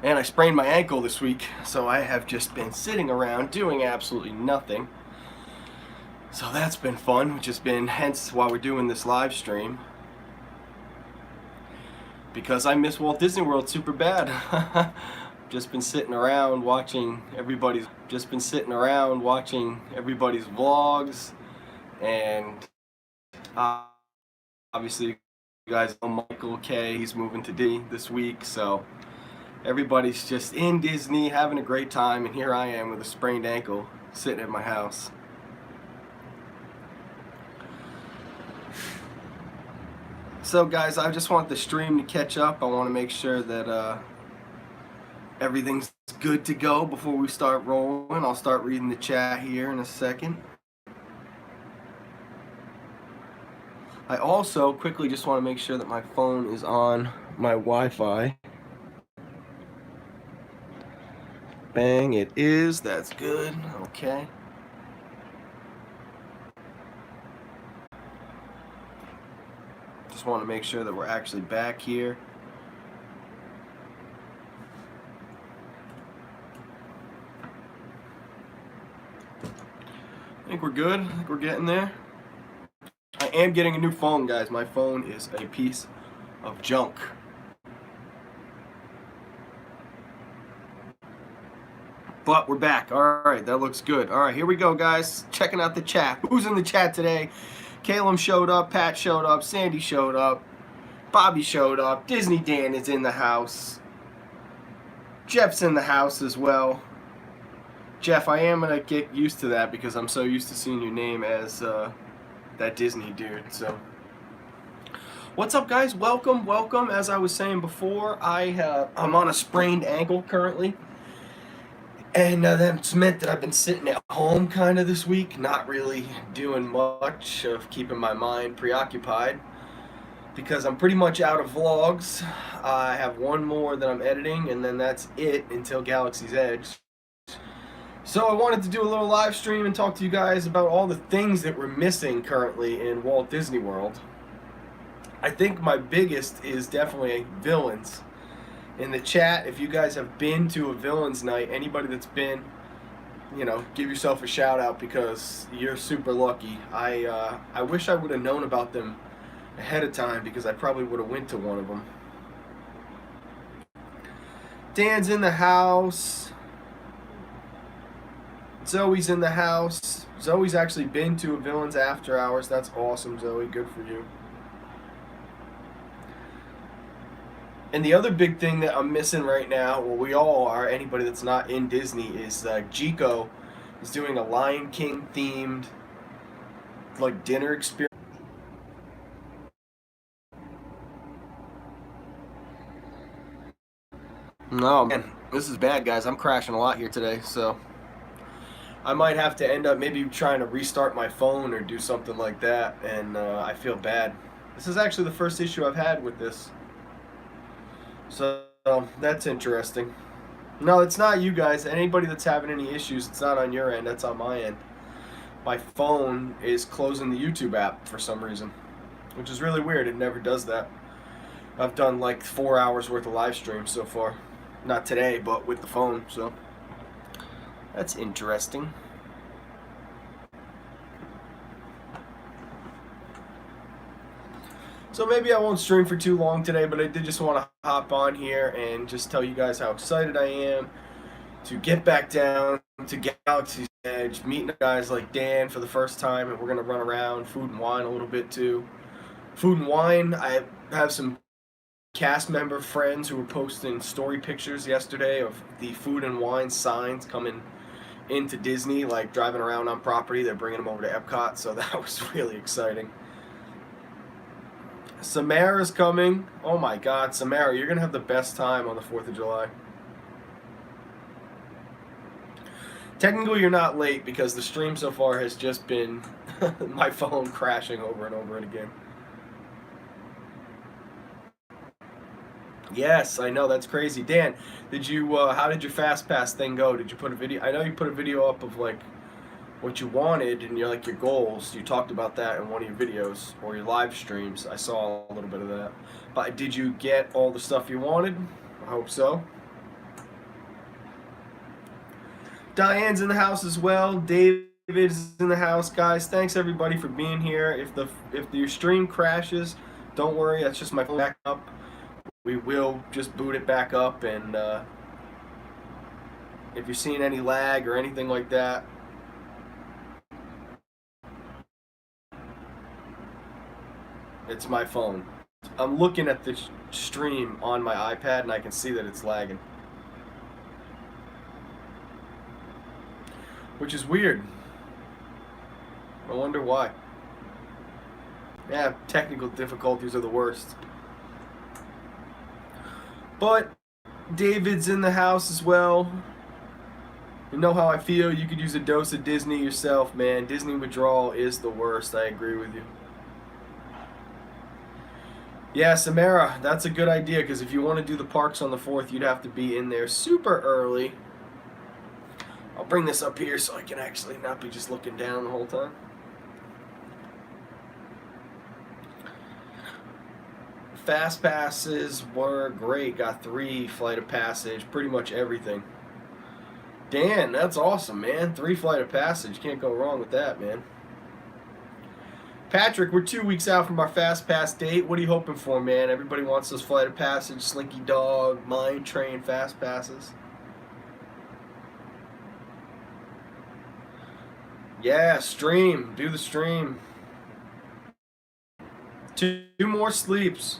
And I sprained my ankle this week, so I have just been sitting around doing absolutely nothing. So that's been fun, which has been hence why we're doing this live stream. Because I miss Walt Disney World super bad. Just been sitting around watching everybody's vlogs, and obviously you guys know Michael K, he's moving to D this week, so everybody's just in Disney having a great time, and here I am with a sprained ankle sitting at my house. So guys, I just want the stream to catch up. I want to make sure that everything's good to go before we start rolling. I'll start reading the chat here in a second. I also quickly just want to make sure that my phone is on my Wi-Fi. Bang, it is. That's good. Okay. Just want to make sure that we're actually back here. I think we're good. I think we're getting there. I am getting a new phone, guys. My phone is a piece of junk. But we're back. Alright, that looks good. Alright, here we go, guys. Checking out the chat. Who's in the chat today? Caleb showed up, Pat showed up, Sandy showed up, Bobby showed up, Disney Dan is in the house, Jeff's in the house as well. Jeff, I am going to get used to that because I'm so used to seeing your name as that Disney dude. So, what's up, guys? Welcome, welcome. As I was saying before, I'm on a sprained ankle currently. And that's meant that I've been sitting at home kind of this week, not really doing much of keeping my mind preoccupied because I'm pretty much out of vlogs. I have one more that I'm editing, and then that's it until Galaxy's Edge. So I wanted to do a little live stream and talk to you guys about all the things that we're missing currently in Walt Disney World. I think my biggest is definitely villains. In the chat, if you guys have been to a villains night, anybody that's been, you know, give yourself a shout out because you're super lucky. I wish I would have known about them ahead of time because I probably would have went to one of them. Dan's in the house. Zoe's in the house. Zoe's actually been to a villains after hours. That's awesome, Zoe. Good for you. And the other big thing that I'm missing right now, well, we all are, anybody that's not in Disney, is Jico is doing a Lion King themed like dinner experience. No, man, this is bad, guys. I'm crashing a lot here today, so I might have to end up maybe trying to restart my phone or do something like that, and I feel bad. This is actually the first issue I've had with this. So that's interesting. No, it's not you guys. Anybody that's having any issues, it's not on your end, that's on my end. My phone is closing the YouTube app for some reason, which is really weird. It never does that. I've done like 4 hours worth of live streams so far. Not today, but with the phone, so that's interesting. So maybe I won't stream for too long today, but I did just want to hop on here and just tell you guys how excited I am to get back down to Galaxy's Edge, meeting guys like Dan for the first time, and we're going to run around Food and Wine a little bit too. Food and Wine, I have some cast member friends who were posting story pictures yesterday of the Food and Wine signs coming into Disney, like driving around on property. They're bringing them over to Epcot, so that was really exciting. Samara's coming. Oh my God, Samara, you're going to have the best time on the 4th of July. Technically, you're not late because the stream so far has just been my phone crashing over and over and again. Yes, I know, that's crazy. Dan, did you, how did your Fast Pass thing go? Did you put a video? I know you put a video up of like what you wanted and your goals. You talked about that in one of your videos or your live streams. I saw a little bit of that. But did you get all the stuff you wanted? I hope so. Diane's in the house as well. David's in the house, guys. Thanks everybody for being here. If your stream crashes, don't worry. That's just my phone back up. We will just boot it back up, and if you're seeing any lag or anything like that, it's my phone. I'm looking at the stream on my iPad and I can see that it's lagging, which is weird. I wonder why. Yeah, technical difficulties are the worst. But David's in the house as well. You know how I feel. You could use a dose of Disney yourself, man. Disney withdrawal is the worst. I agree with you. Yeah, Samara, that's a good idea, because if you want to do the parks on the 4th, you'd have to be in there super early. I'll bring this up here so I can actually not be just looking down the whole time. Fast passes were great. Got 3 Flight of Passage, pretty much everything. Dan, that's awesome, man. 3 Flight of Passage. Can't go wrong with that, man. Patrick, we're 2 weeks out from our Fast Pass date. What are you hoping for, man? Everybody wants those Flight of Passage, Slinky Dog, Mine Train Fast Passes. Yeah, stream. Do the stream. 2 more sleeps.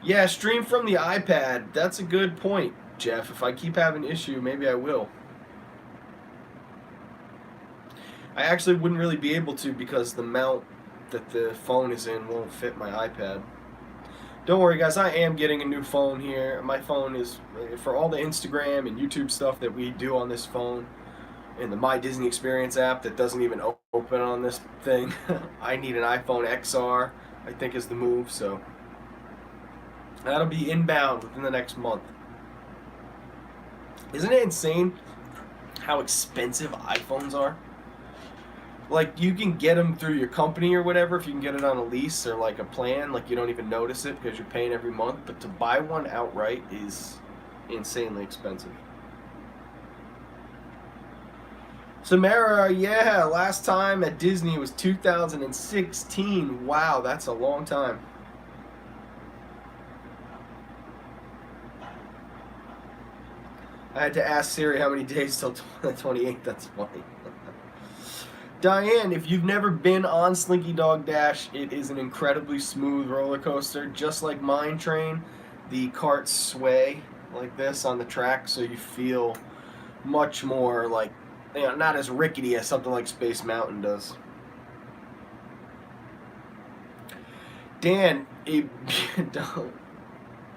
Yeah, stream from the iPad. That's a good point, Jeff. If I keep having an issue, maybe I will. I actually wouldn't really be able to, because the mount that the phone is in won't fit my iPad. Don't worry, guys. I am getting a new phone here. My phone is, for all the Instagram and YouTube stuff that we do on this phone, and the My Disney Experience app that doesn't even open on this thing. I need an iPhone XR, I think is the move, so that'll be inbound within the next month. Isn't it insane how expensive iPhones are? Like, you can get them through your company or whatever, if you can get it on a lease or like a plan, like you don't even notice it because you're paying every month, but to buy one outright is insanely expensive. Samara, yeah, last time at Disney was 2016. Wow, that's a long time. I had to ask Siri how many days till 28th. That's funny. Diane, if you've never been on Slinky Dog Dash, it is an incredibly smooth roller coaster. Just like Mine Train, the carts sway like this on the track, so you feel much more like, you know, not as rickety as something like Space Mountain does. Dan,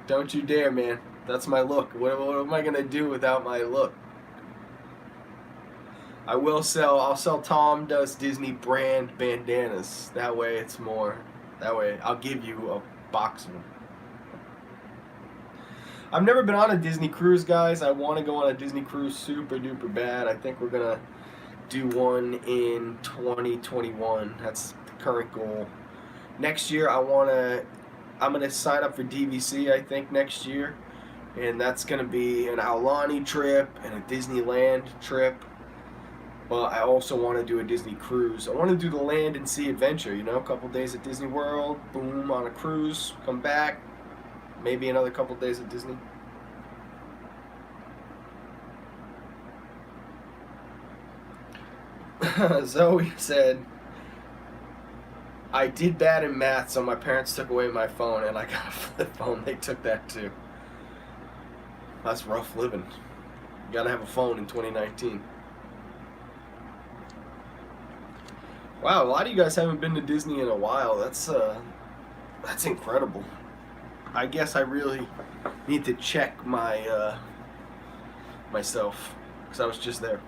don't you dare, man. That's my look. What am I gonna do without my look? I'll sell Tom Does Disney brand bandanas. That way it's more, that way I'll give you a box of them. I've never been on a Disney cruise, guys. I want to go on a Disney cruise super duper bad. I think we're gonna do one in 2021. That's the current goal. Next year I'm gonna sign up for DVC, I think, next year. And that's gonna be an Aulani trip and a Disneyland trip. But I also want to do a Disney cruise. I want to do the land and sea adventure, you know, a couple days at Disney World, boom, on a cruise, come back, maybe another couple days at Disney. Zoe said, I did bad in math, so my parents took away my phone, and I got a flip phone. They took that too. That's rough living. You gotta have a phone in 2019. Wow, a lot of you guys haven't been to Disney in a while. That's incredible. I guess I really need to check my myself, because I was just there.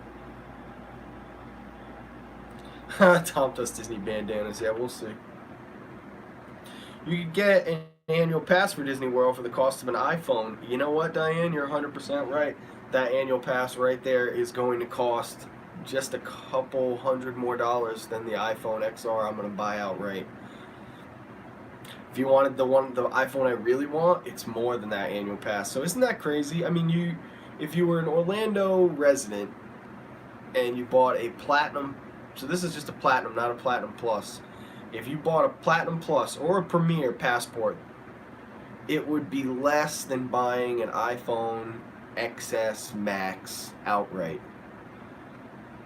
Tom Does Disney bandanas. Yeah, we'll see. You could get an annual pass for Disney World for the cost of an iPhone. You know what, Diane? You're 100% right. That annual pass right there is going to cost just a couple $100 more than the iPhone XR I'm going to buy outright. If you wanted the iPhone I really want, it's more than that annual pass. So isn't that crazy? I mean, if you were an Orlando resident and you bought a platinum, so this is just a platinum, not a platinum plus. If you bought a platinum plus or a premier passport, it would be less than buying an iPhone XS Max outright.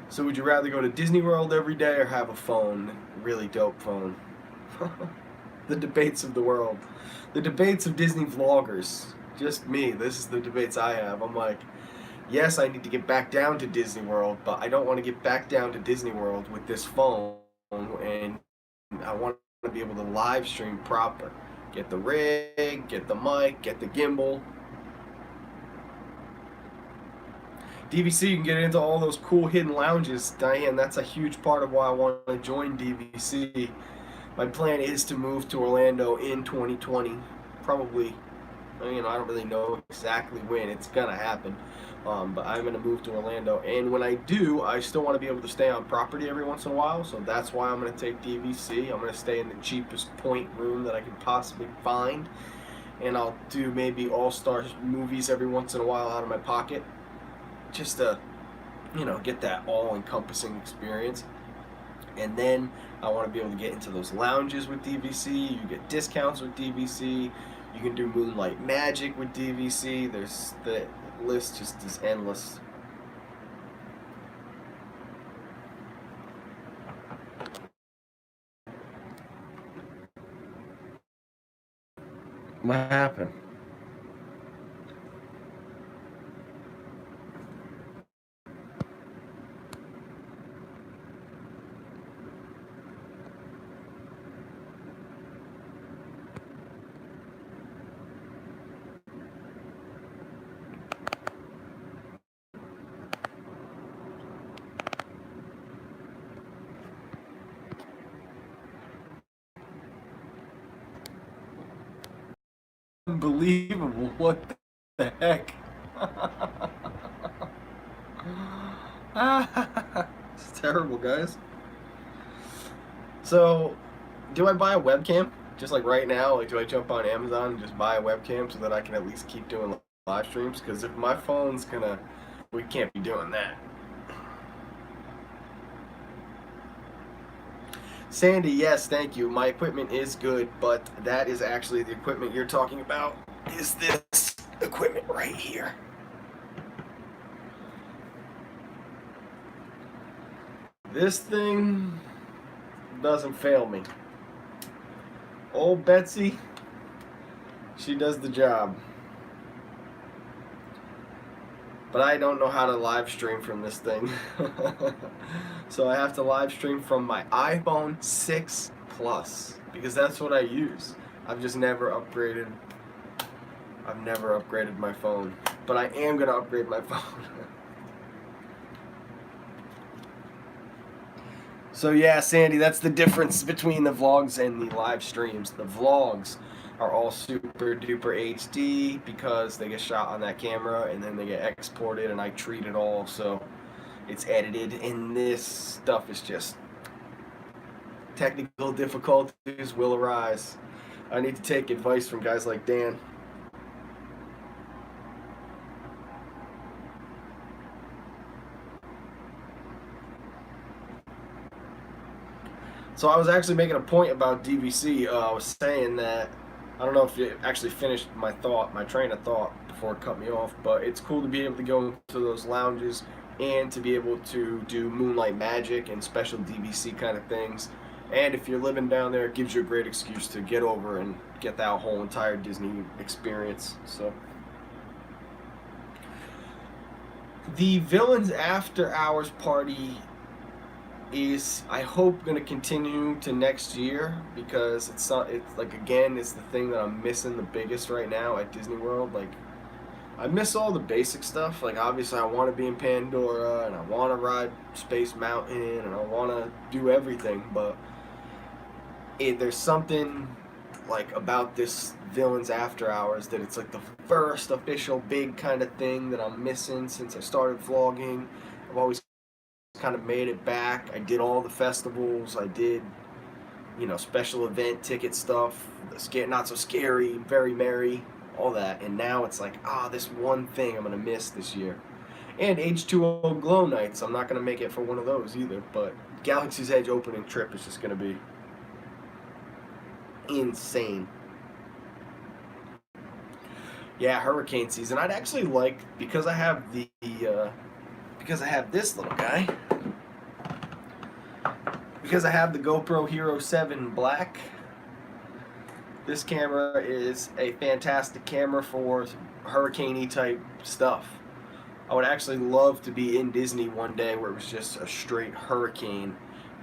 So would you rather go to Disney World every day or have a phone, really dope phone? The debates of the world. The debates of Disney vloggers. Just me. This is the debates I have. I'm like, yes, I need to get back down to Disney World, but I don't want to get back down to Disney World with this phone, and I want to be able to live stream proper. Get the rig, get the mic, get the gimbal. DVC, you can get into all those cool hidden lounges. Diane, that's a huge part of why I want to join DVC. My plan is to move to Orlando in 2020. Probably, I don't really know exactly when it's going to happen. But I'm going to move to Orlando. And when I do, I still want to be able to stay on property every once in a while. So that's why I'm going to take DVC. I'm going to stay in the cheapest point room that I can possibly find. And I'll do maybe all-star movies every once in a while out of my pocket. Just to, get that all-encompassing experience. And then I want to be able to get into those lounges with DVC. You get discounts with DVC. You can do Moonlight Magic with DVC. There's the list just is endless. What happened? Unbelievable. What the heck? It's terrible, guys. So, do I buy a webcam? Just like right now, like do I jump on Amazon and just buy a webcam so that I can at least keep doing live streams? Because if my phone's we can't be doing that. Sandy, yes, thank you. My equipment is good, but that is actually the equipment you're talking about. Is this equipment right here? This thing doesn't fail me. Old Betsy, she does the job. But I don't know how to live stream from this thing. So I have to live stream from my iPhone 6 Plus because that's what I use. I've just never upgraded. I've never upgraded my phone, but I am gonna upgrade my phone. So yeah, Sandy, that's the difference between the vlogs and the live streams. The vlogs are all super duper HD because they get shot on that camera and then they get exported and I treat it all so it's edited, and this stuff is just technical difficulties will arise. I need to take advice from guys like Dan. So I was actually making a point about DVC. I was saying that, I don't know if you actually finished my train of thought before it cut me off, but it's cool to be able to go to those lounges and to be able to do Moonlight Magic and special DVC kind of things. And if you're living down there, it gives you a great excuse to get over and get that whole entire Disney experience. So the Villains After Hours party is, I hope, going to continue to next year because it's like, again, it's the thing that I'm missing the biggest right now at Disney World. Like, I miss all the basic stuff. Like, obviously I want to be in Pandora and I want to ride Space Mountain and I want to do everything, but there's something like about this Villains After Hours that it's like the first official big kind of thing that I'm missing since I started vlogging. I've always kind of made it back. I did all the festivals. I did, special event ticket stuff. Not so scary, very merry. all that. And now it's like, this one thing I'm going to miss this year. And H2O Glow Nights. I'm not going to make it for one of those either. But Galaxy's Edge opening trip is just going to be insane. Yeah, hurricane season. I'd actually like, because I have because I have this little guy, because I have the GoPro Hero 7 Black. This camera is a fantastic camera for hurricane-y type stuff. I would actually love to be in Disney one day where it was just a straight hurricane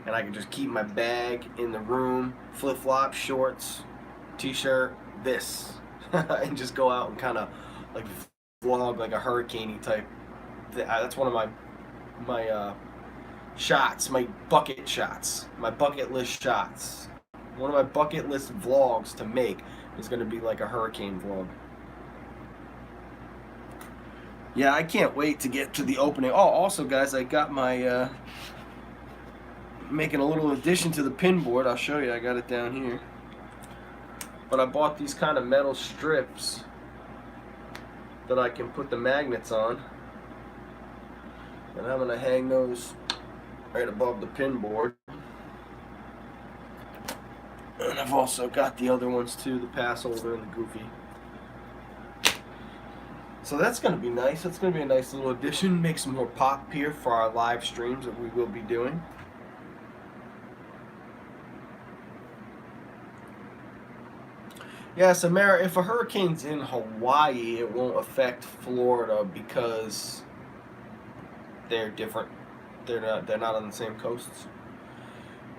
and I could just keep my bag in the room, flip-flops, shorts, t-shirt, this, and just go out and kind of like vlog like a hurricane-y type. That's one of my shots, my bucket shots, my bucket list shots. One of my bucket list vlogs to make is going to be like a hurricane vlog. Yeah, I can't wait to get to the opening. Oh, also guys, I got my making a little addition to the pin board. I'll show you. I got it down here. But I bought these kind of metal strips that I can put the magnets on. And I'm going to hang those right above the pin board. And I've also got the other ones too, the pass holder and the goofy. So that's going to be nice. That's going to be a nice little addition. Make some more pop here for our live streams that we will be doing. Yeah, Samara, if a hurricane's in Hawaii, it won't affect Florida because they're different. They're not on the same coasts.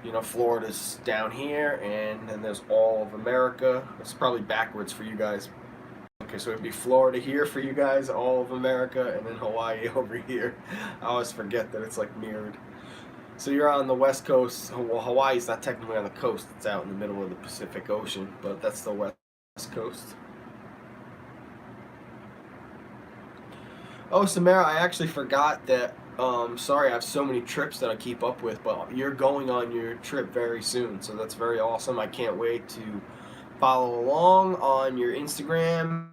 You know, Florida's down here, and then there's all of America. It's probably backwards for you guys. Okay, so it'd be Florida here for you guys, all of America, and then Hawaii over here. I always forget that it's like mirrored. So you're on the west coast. Well, Hawaii's not technically on the coast. It's out in the middle of the Pacific Ocean, but that's the west coast. Oh, Samara, I actually forgot that. Sorry, I have so many trips that I keep up with, but you're going on your trip very soon, so that's very awesome. I can't wait to follow along on your Instagram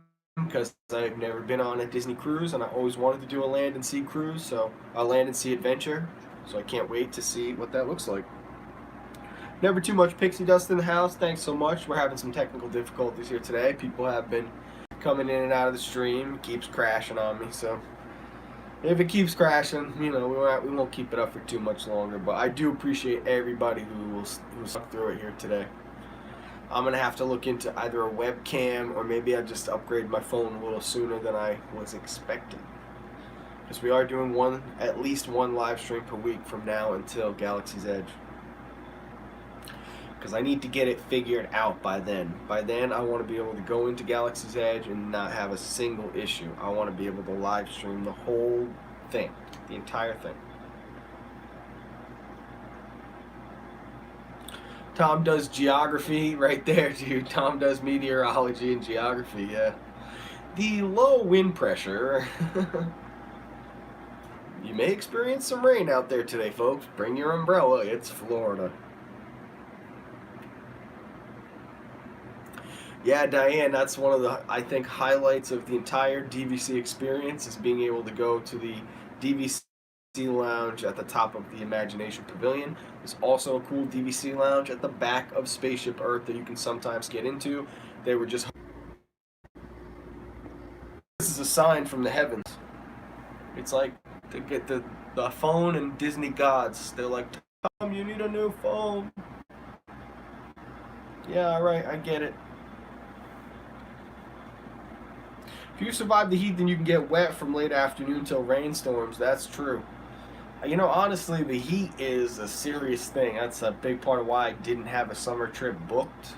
because I've never been on a Disney cruise, and I always wanted to do a land and sea cruise, so a land and sea adventure. So I can't wait to see what that looks like. Never too much pixie dust in the house. Thanks so much. We're having some technical difficulties here today. People have been coming in and out of the stream. It keeps crashing on me, so if it keeps crashing, you know, we won't keep it up for too much longer. But I do appreciate everybody who stuck through it here today. I'm gonna have to look into either a webcam or maybe I just upgrade my phone a little sooner than I was expecting. Because we are doing at least one live stream per week from now until Galaxy's Edge. Because I need to get it figured out by then. By then, I want to be able to go into Galaxy's Edge and not have a single issue. I want to be able to live stream the whole thing, the entire thing. Tom does geography right there, dude. Tom does meteorology and geography, yeah. The low wind pressure. You may experience some rain out there today, folks. Bring your umbrella. It's Florida. Yeah, Diane, that's one of the, I think, highlights of the entire DVC experience is being able to go to the DVC lounge at the top of the Imagination Pavilion. There's also a cool DVC lounge at the back of Spaceship Earth that you can sometimes get into. They were just... This is a sign from the heavens. It's like to get the phone and Disney gods. They're like, Tom, you need a new phone. Yeah, alright, I get it. If you survive the heat, then you can get wet from late afternoon till rainstorms. That's true. You know, honestly, the heat is a serious thing. That's a big part of why I didn't have a summer trip booked.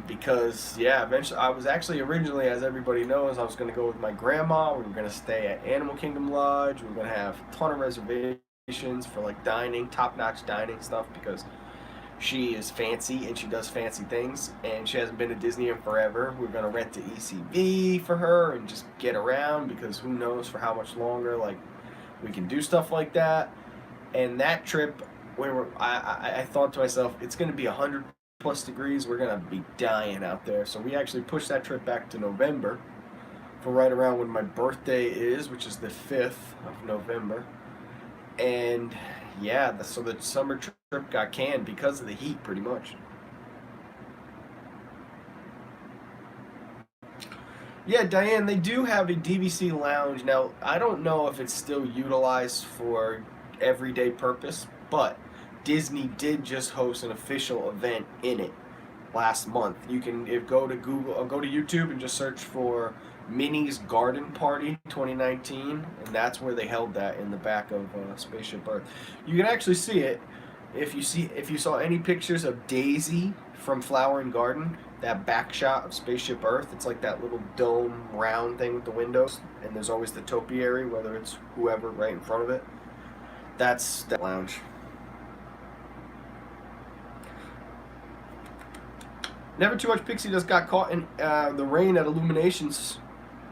Because, yeah, eventually, I was actually originally, as everybody knows, I was going to go with my grandma. We were going to stay at Animal Kingdom Lodge. We were going to have a ton of reservations for, like, dining, top-notch dining stuff, because she is fancy and she does fancy things, and she hasn't been to Disney in forever. We're going to rent the ECV for her and just get around, because who knows for how much longer, like, we can do stuff like that. And that trip, I thought to myself, it's going to be 100% plus degrees. We're gonna be dying out there. So we actually pushed that trip back to November for right around when my birthday is, which is the 5th of November. And yeah, so the summer trip got canned because of the heat, pretty much. Yeah, Diane, they do have a DVC lounge. Now, I don't know if it's still utilized for everyday purpose, but Disney did just host an official event in it last month. You can go to Google, or go to YouTube and just search for Minnie's Garden Party 2019, and that's where they held that, in the back of Spaceship Earth. You can actually see it if you saw any pictures of Daisy from Flower and Garden. That back shot of Spaceship Earth, it's like that little dome round thing with the windows, and there's always the topiary, whether it's whoever right in front of it. That's that lounge. Never Too Much Pixie Dust got caught in the rain at Illuminations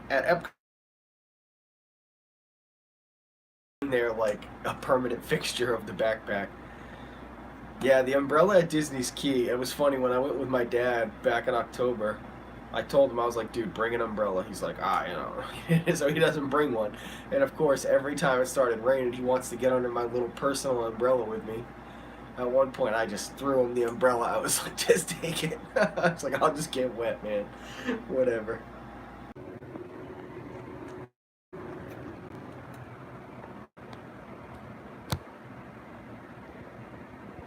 at Epcot. They're like a permanent fixture of the backpack. Yeah, the umbrella at Disney's key. It was funny, when I went with my dad back in October, I told him, I was like, dude, bring an umbrella. He's like, so he doesn't bring one. And of course, every time it started raining, he wants to get under my little personal umbrella with me. At one point, I just threw him the umbrella. I was like, just take it. I was like, I'll just get wet, man. Whatever.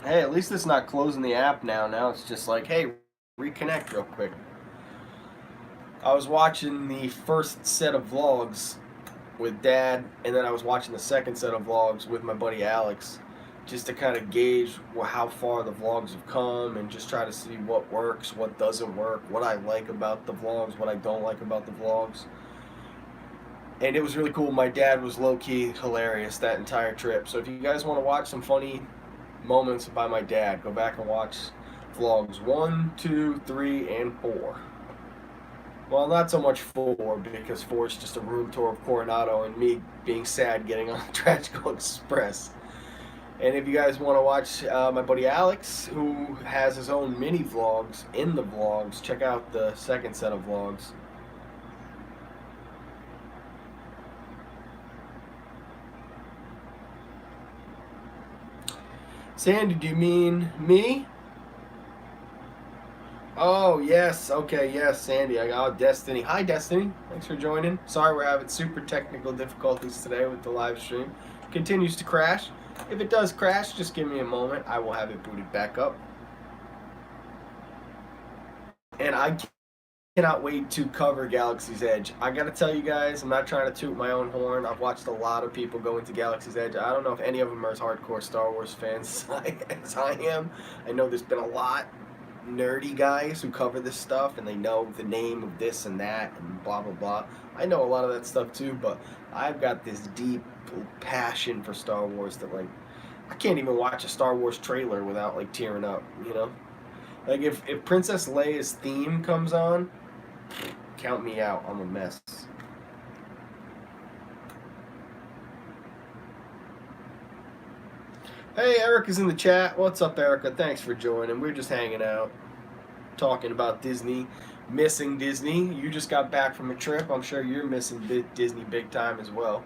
Hey, at least it's not closing the app now. Now it's just like, hey, reconnect real quick. I was watching the first set of vlogs with Dad, and then I was watching the second set of vlogs with my buddy Alex, just to kind of gauge how far the vlogs have come, and just try to see what works, what doesn't work, what I like about the vlogs, what I don't like about the vlogs. And it was really cool. My dad was low-key hilarious that entire trip. So if you guys want to watch some funny moments by my dad, go back and watch vlogs 1, 2, 3, and 4. Well, not so much 4, because 4 is just a room tour of Coronado and me being sad getting on the Tragical Express. And if you guys want to watch my buddy Alex, who has his own mini vlogs in the vlogs, check out the second set of vlogs. Sandy, do you mean me? Oh, yes. Okay, yes, Sandy. I got Destiny. Hi, Destiny. Thanks for joining. Sorry we're having super technical difficulties today with the live stream. Continues to crash. If it does crash, just give me a moment. I will have it booted back up. And I cannot wait to cover Galaxy's Edge. I gotta tell you guys, I'm not trying to toot my own horn. I've watched a lot of people go into Galaxy's Edge. I don't know if any of them are as hardcore Star Wars fans as I am. I know there's been a lot nerdy guys who cover this stuff, and they know the name of this and that and blah blah blah. I know a lot of that stuff too, but I've got this deep passion for Star Wars that, like, I can't even watch a Star Wars trailer without like tearing up, you know? Like if Princess Leia's theme comes on, count me out. I'm a mess. Hey, Erica's in the chat. What's up, Erica? Thanks for joining. We're just hanging out, talking about Disney, missing Disney. You just got back from a trip. I'm sure you're missing Disney big time as well.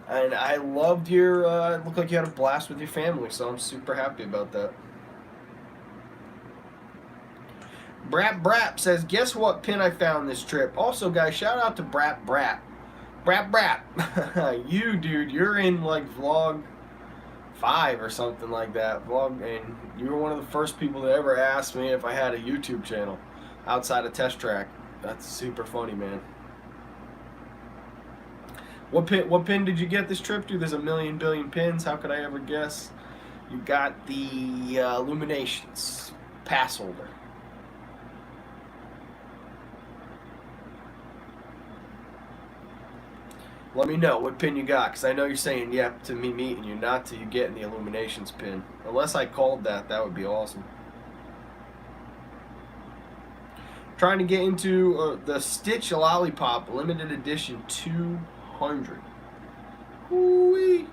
And I loved your, it looked like you had a blast with your family, so I'm super happy about that. Brap Brap says, guess what pin I found this trip? Also, guys, shout out to Brap Brap. Brap Brap. You, dude, you're in like vlog 5 or something like that. And you were one of the first people that ever asked me if I had a YouTube channel outside of Test Track. That's super funny, man. What pin did you get this trip, dude? There's a million billion pins. How could I ever guess? You got the Illuminations pass holder. Let me know what pin you got, because I know you're saying yep to me meeting you, not to you getting the Illuminations pin. Unless I called that, that would be awesome. Trying to get into the Stitch Lollipop limited edition 200. Ooh-wee.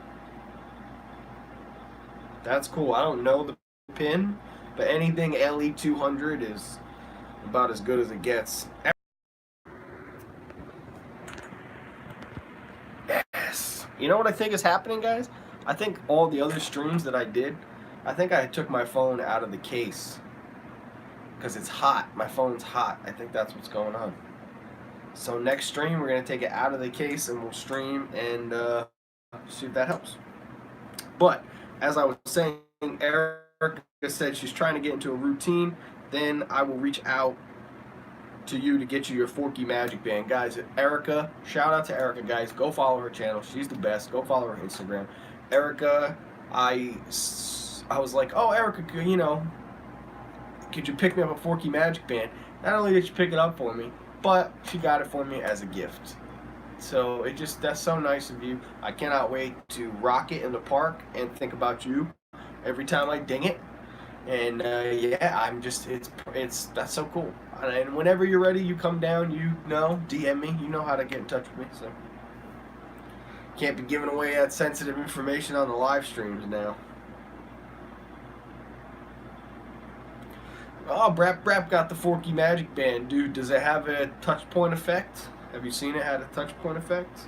That's cool. I don't know the pin, But anything LE 200 is about as good as it gets. Yes. You know what I think is happening, guys? I think all the other streams that I did, I think I took my phone out of the case because it's hot. My phone's hot. I think that's what's going on. So next stream, we're going to take it out of the case and we'll stream and see if that helps. But as I was saying, Erica said she's trying to get into a routine. Then I will reach out to you to get you your Forky Magic Band. Guys, Erica, shout out to Erica, guys. Go follow her channel. She's the best. Go follow her Instagram. Erica, I was like, oh, Erica, you know, could you pick me up a Forky Magic Band? Not only did she pick it up for me, but she got it for me as a gift. So that's so nice of you. I cannot wait to rock it in the park and think about you every time I ding it. And yeah, that's so cool. And whenever you're ready, you come down, you know, DM me. You know how to get in touch with me. So can't be giving away that sensitive information on the live streams now. Oh, Brap got the Forky Magic Band. Dude, does it have a touch point effect? Have you seen it had a touch point effect?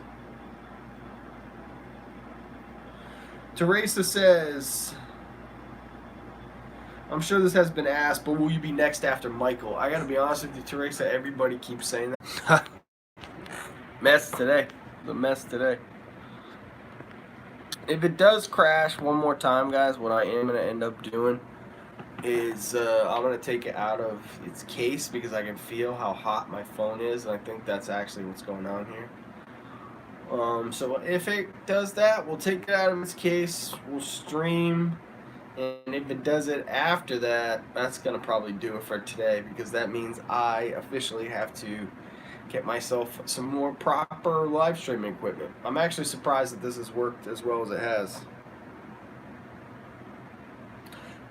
Teresa says, I'm sure this has been asked, but will you be next after Michael? I gotta be honest with you, Teresa, everybody keeps saying that. Mess today. The mess today. If it does crash one more time, guys, what I am gonna end up doing is I'm going to take it out of its case because I can feel how hot my phone is, and I think that's actually what's going on here. So if it does that, we'll take it out of its case, we'll stream, and if it does it after that, that's going to probably do it for today, because that means I officially have to get myself some more proper live streaming equipment. I'm actually surprised that this has worked as well as it has.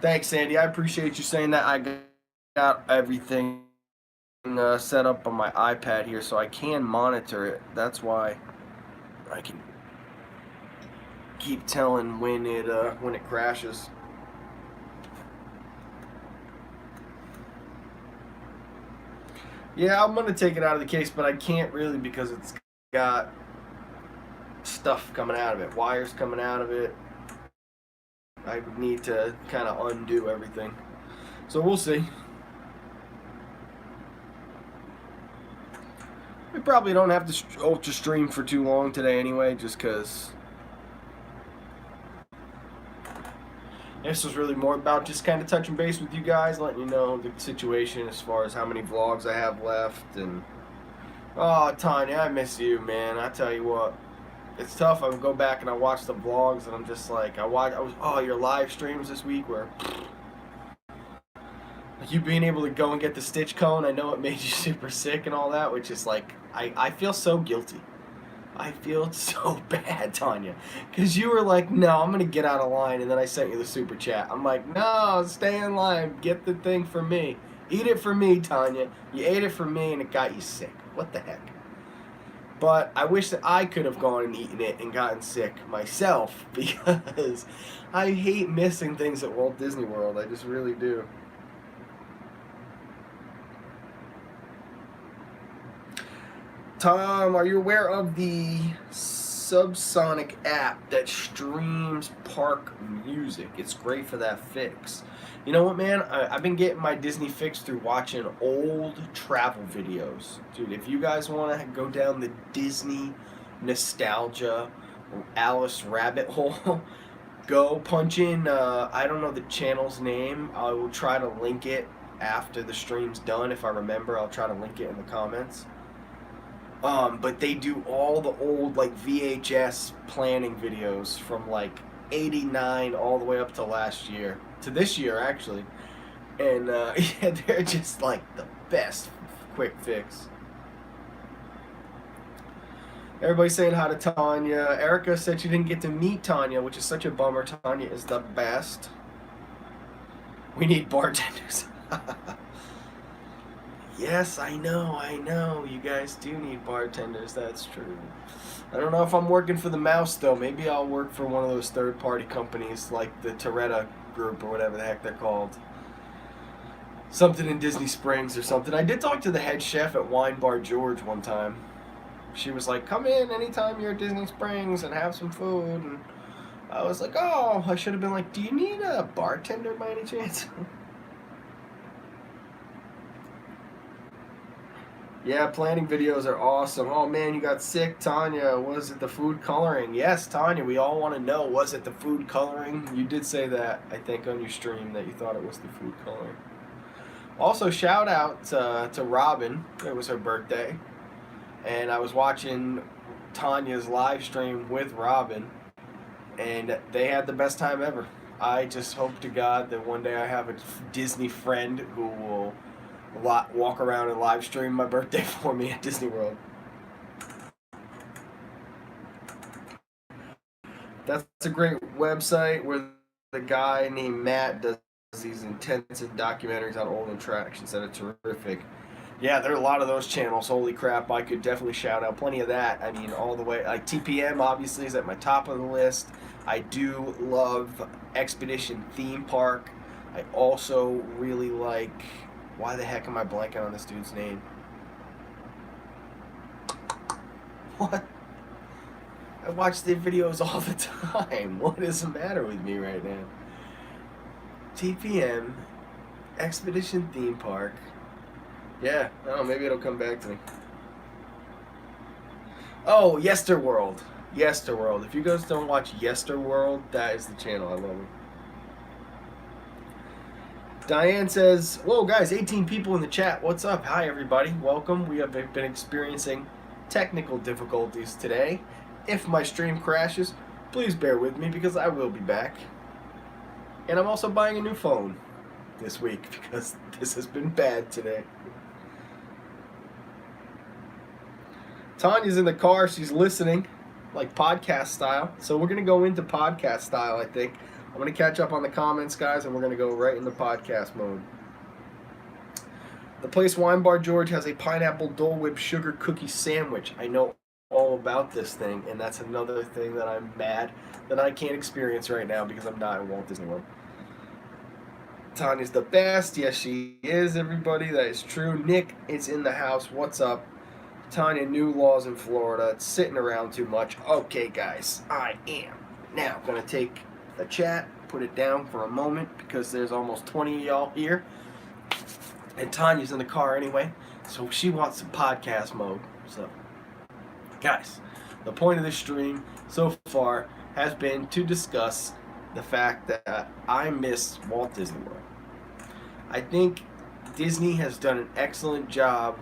Thanks, Sandy. I appreciate you saying that. I got everything set up on my iPad here so I can monitor it. That's why I can keep telling when it crashes. Yeah, I'm going to take it out of the case, but I can't really because it's got stuff coming out of it, wires coming out of it. I would need to kind of undo everything. So we'll see. We probably don't have to ultra stream for too long today anyway, just because this was really more about just kind of touching base with you guys, letting you know the situation as far as how many vlogs I have left. And oh, Tanya, I miss you, man. I tell you what. It's tough. I would go back and I watch the vlogs and I'm just like, your live streams this week were like you being able to go and get the stitch cone. I know it made you super sick and all that, which is like, I feel so guilty. I feel so bad, Tanya, because you were like, no, I'm going to get out of line, and then I sent you the super chat. I'm like, no, stay in line. Get the thing for me. Eat it for me, Tanya. You ate it for me and it got you sick. What the heck? But I wish that I could have gone and eaten it and gotten sick myself, because I hate missing things at Walt Disney World. I just really do. Tom, are you aware of the Subsonic app that streams park music? It's great for that fix. You know what, man? I've been getting my Disney fix through watching old travel videos. Dude, if you guys want to go down the Disney nostalgia Alice rabbit hole, go punch in, I don't know the channel's name. I will try to link it after the stream's done. If I remember, I'll try to link it in the comments. But they do all the old, like, VHS planning videos from, like, 89 all the way up to last year. To this year, actually. And, yeah, they're just, like, the best quick fix. Everybody's saying hi to Tanya. Erica said she didn't get to meet Tanya, which is such a bummer. Tanya is the best. We need bartenders. Yes, I know. You guys do need bartenders, that's true. I don't know if I'm working for the mouse, though. Maybe I'll work for one of those third-party companies like the Toretta Group or whatever the heck they're called. something in Disney Springs or something. I did talk to the head chef at Wine Bar George one time. She was like, come in anytime you're at Disney Springs and have some food. And I was like, oh, I should have been like, do you need a bartender by any chance? Yeah, planning videos are awesome. Oh man, you got sick, Tanya. Was it the food coloring? Yes, Tanya, we all want to know, was it the food coloring? You did say that, I think, on your stream that you thought it was the food coloring. Also, shout out to Robin. It was her birthday. And I was watching Tanya's live stream with Robin, and they had the best time ever. I just hope to God that one day I have a Disney friend who will walk around and live stream my birthday for me at Disney World. That's a great website where the guy named Matt does these intensive documentaries on old attractions that are terrific. Yeah, there are a lot of those channels. Holy crap, I could definitely shout out plenty of that. I mean, all the way, like TPM obviously is at my top of the list. I do love Expedition Theme Park. I also really like, why the heck am I blanking on this dude's name? What? I watch their videos all the time. What is the matter with me right now? TPM, Expedition Theme Park. Yeah, I don't know, maybe it'll come back to me. Oh, Yesterworld. Yesterworld. If you guys don't watch Yesterworld, that is the channel. I love it. Diane says, whoa guys, 18 people in the chat. What's up? Hi everybody. Welcome. We have been experiencing technical difficulties today. If my stream crashes, please bear with me because I will be back. And I'm also buying a new phone this week because this has been bad today. Tanya's in the car. She's listening, like podcast style. So we're going to go into podcast style, I think. I'm going to catch up on the comments, guys, and we're going to go right into podcast mode. The place Wine Bar George has a pineapple Dole Whip sugar cookie sandwich. I know all about this thing, and that's another thing that I'm mad that I can't experience right now because I'm not at Walt Disney World. Tanya's the best. Yes, she is, everybody. That is true. Nick is in the house. What's up? Tanya, new laws in Florida. It's sitting around too much. Okay, guys, I am now going to take the chat, put it down for a moment because there's almost 20 of y'all here. And Tanya's in the car anyway, so she wants some podcast mode. So, guys, the point of this stream so far has been to discuss the fact that I miss Walt Disney World. I think Disney has done an excellent job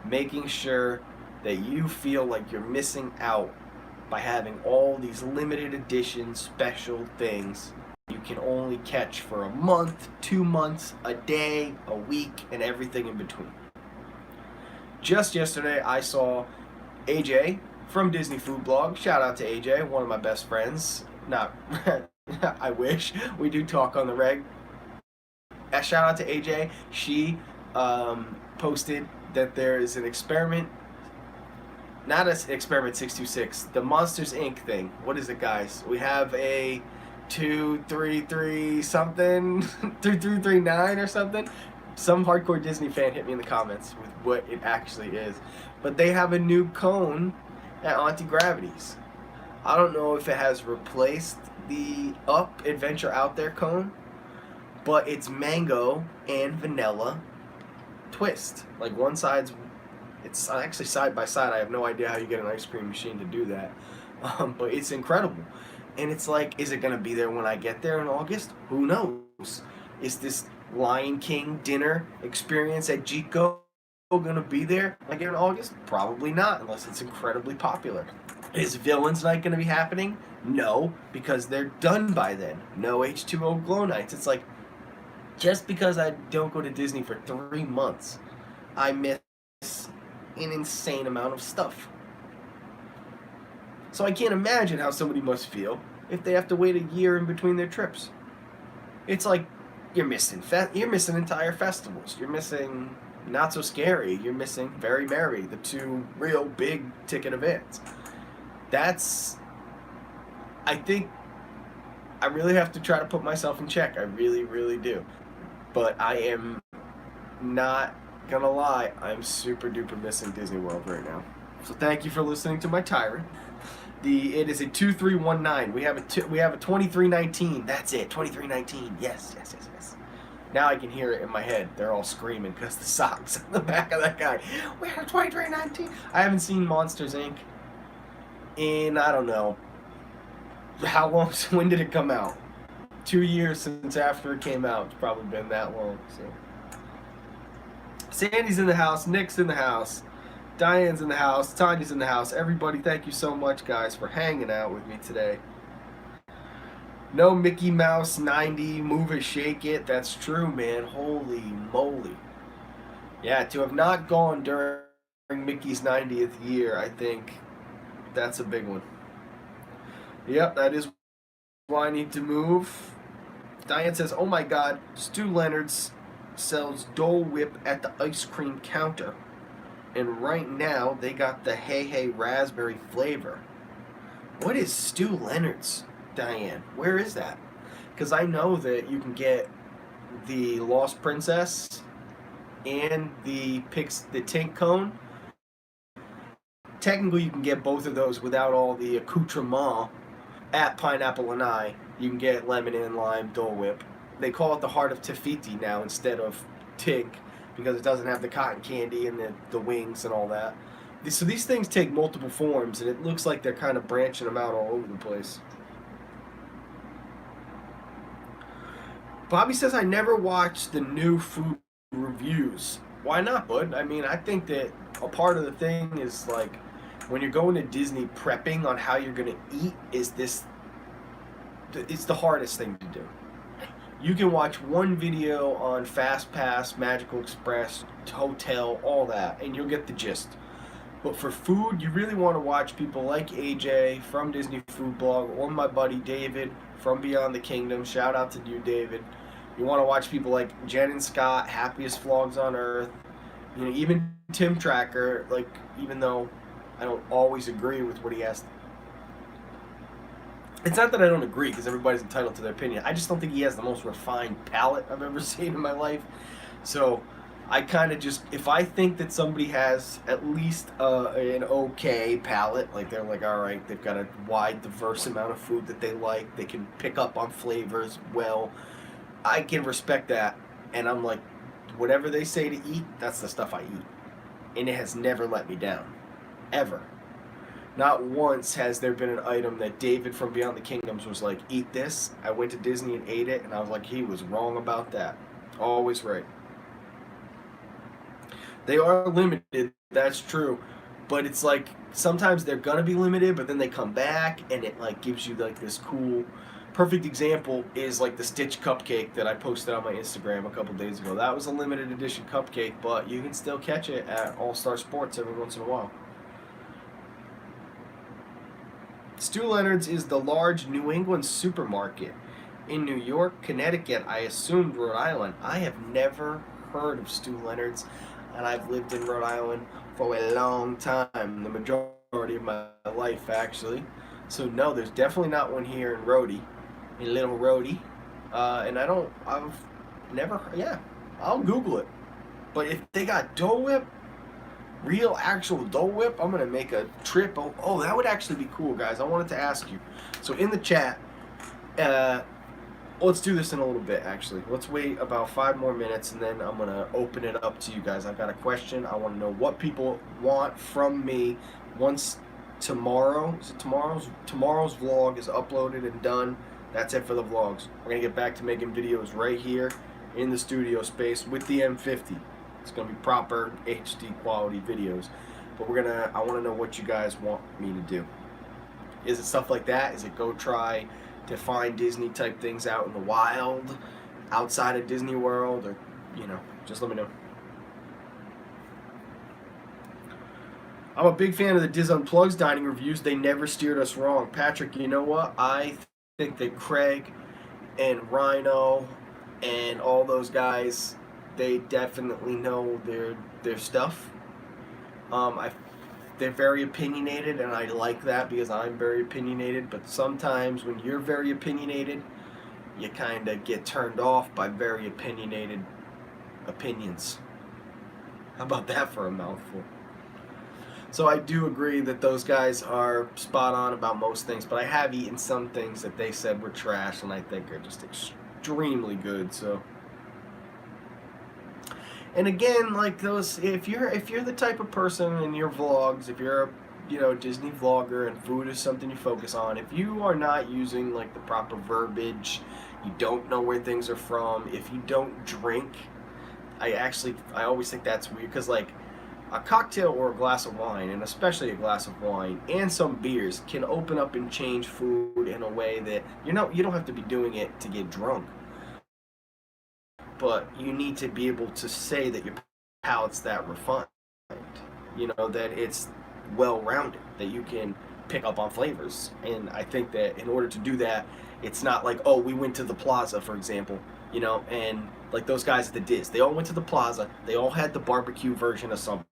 making sure that you feel like you're missing out by having all these limited edition special things you can only catch for a month, 2 months, a day, a week, and everything in between. Just yesterday, I saw AJ from Disney Food Blog. Shout out to AJ, one of my best friends. Not, I wish. We do talk on the reg. Shout out to AJ. She posted that there is an experiment. Not an experiment 626. The Monsters Inc. thing. What is it, guys? We have a 233 something, 3339 or something. Some hardcore Disney fan hit me in the comments with what it actually is. But they have a new cone at Auntie Gravity's. I don't know if it has replaced the Up Adventure Out There cone, but it's mango and vanilla twist. Like one side's, it's actually side by side. I have no idea how you get an ice cream machine to do that. But it's incredible. And it's like, is it going to be there when I get there in August? Who knows? Is this Lion King dinner experience at Jico going to be there like in August? Probably not, unless it's incredibly popular. Is Villains Night going to be happening? No, because they're done by then. No H2O Glow Nights. It's like, just because I don't go to Disney for 3 months, I miss an insane amount of stuff. So I can't imagine how somebody must feel if they have to wait a year in between their trips. It's like you're missing entire festivals. You're missing Not So Scary. You're missing Very Merry, the two real big ticket events. I think I really have to try to put myself in check. I really, really do. But I am not gonna lie, I'm super duper missing Disney World right now. So thank you for listening to my tirade. It is a 2319. We have a 2319. That's it. 2319. Yes. Now I can hear it in my head. They're all screaming because the socks on the back of that guy. We have 2319. I haven't seen Monsters Inc. in, I don't know, how long. When did it come out? 2 years since after it came out. It's probably been that long. So Sandy's in the house. Nick's in the house. Diane's in the house. Tanya's in the house. Everybody, thank you so much, guys, for hanging out with me today. No Mickey Mouse 90, move it, shake it. That's true, man. Holy moly. Yeah, to have not gone during Mickey's 90th year, I think that's a big one. Yep, that is why I need to move. Diane says, oh my God, Stu Leonard's sells Dole Whip at the ice cream counter. And right now, they got the Hey Hey Raspberry flavor. What is Stu Leonard's, Diane? Where is that? Because I know that you can get the Lost Princess and the Tink Cone. Technically, you can get both of those without all the accoutrement at Pineapple and I. You can get lemon and lime Dole Whip. They call it the Heart of Tafiti now instead of Tink, because it doesn't have the cotton candy and the wings and all that. So these things take multiple forms, and it looks like they're kind of branching them out all over the place. Bobby says, I never watched the new food reviews. Why not, bud? I mean, I think that a part of the thing is, like, when you're going to Disney, prepping on how you're going to eat it's the hardest thing to do. You can watch one video on Fast Pass, Magical Express, Hotel, all that, and you'll get the gist. But for food, you really want to watch people like AJ from Disney Food Blog, or my buddy David from Beyond the Kingdom. Shout out to you, David. You want to watch people like Jen and Scott, Happiest Vlogs on Earth. You know, even Tim Tracker, like, even though I don't always agree with what he has. It's not that I don't agree, because everybody's entitled to their opinion. I just don't think he has the most refined palate I've ever seen in my life. So I kind of just, if I think that somebody has at least an okay palate, like they're like, all right, they've got a wide, diverse amount of food that they like, they can pick up on flavors well, I can respect that. And I'm like, whatever they say to eat, that's the stuff I eat. And it has never let me down. Ever. Not once has there been an item that David from Beyond the Kingdoms was like, eat this. I went to Disney and ate it, and I was like, he was wrong about that. Always right. They are limited, that's true. But it's like, sometimes they're going to be limited, but then they come back, and it like gives you like this cool... Perfect example is like the Stitch cupcake that I posted on my Instagram a couple days ago. That was a limited edition cupcake, but you can still catch it at All-Star Sports every once in a while. Stu Leonard's is the large New England supermarket in New York, Connecticut, I assumed Rhode Island. I have never heard of Stu Leonard's, and I've lived in Rhode Island for a long time, the majority of my life, actually. So no, there's definitely not one here in Rhodey, in Little Rhodey. And I've never, yeah, I'll Google it. But if they got Dole Whip, real actual Dole Whip, I'm going to make a trip. Oh, that would actually be cool, guys. I wanted to ask you. So in the chat, let's do this in a little bit, actually. Let's wait about 5 more minutes, and then I'm going to open it up to you guys. I've got a question. I want to know what people want from me once tomorrow. Is it tomorrow's vlog is uploaded and done. That's it for the vlogs. We're going to get back to making videos right here in the studio space with the M50. It's going to be proper HD quality videos. But I want to know what you guys want me to do. Is it stuff like that? Is it go try to find Disney type things out in the wild, outside of Disney World, or, you know, just let me know. I'm a big fan of the Diz Unplugged's dining reviews. They never steered us wrong. Patrick, you know what? I think that Craig and Rhino and all those guys, they definitely know their stuff. They're very opinionated, and I like that because I'm very opinionated. But sometimes when you're very opinionated, you kind of get turned off by very opinionated opinions. How about that for a mouthful? So I do agree that those guys are spot on about most things, but I have eaten some things that they said were trash and I think are just extremely good. So, and again, like those, if you're the type of person in your vlogs, if you're a Disney vlogger and food is something you focus on, if you are not using like the proper verbiage, you don't know where things are from, if you don't drink, I always think that's weird because like a cocktail or a glass of wine, and especially a glass of wine and some beers, can open up and change food in a way that you don't have to be doing it to get drunk, but you need to be able to say that your palate's that refined, that it's well-rounded, that you can pick up on flavors. And I think that in order to do that, it's not like, oh, we went to the plaza, for example, and like those guys at the Diz, they all went to the plaza, they all had the barbecue version of something.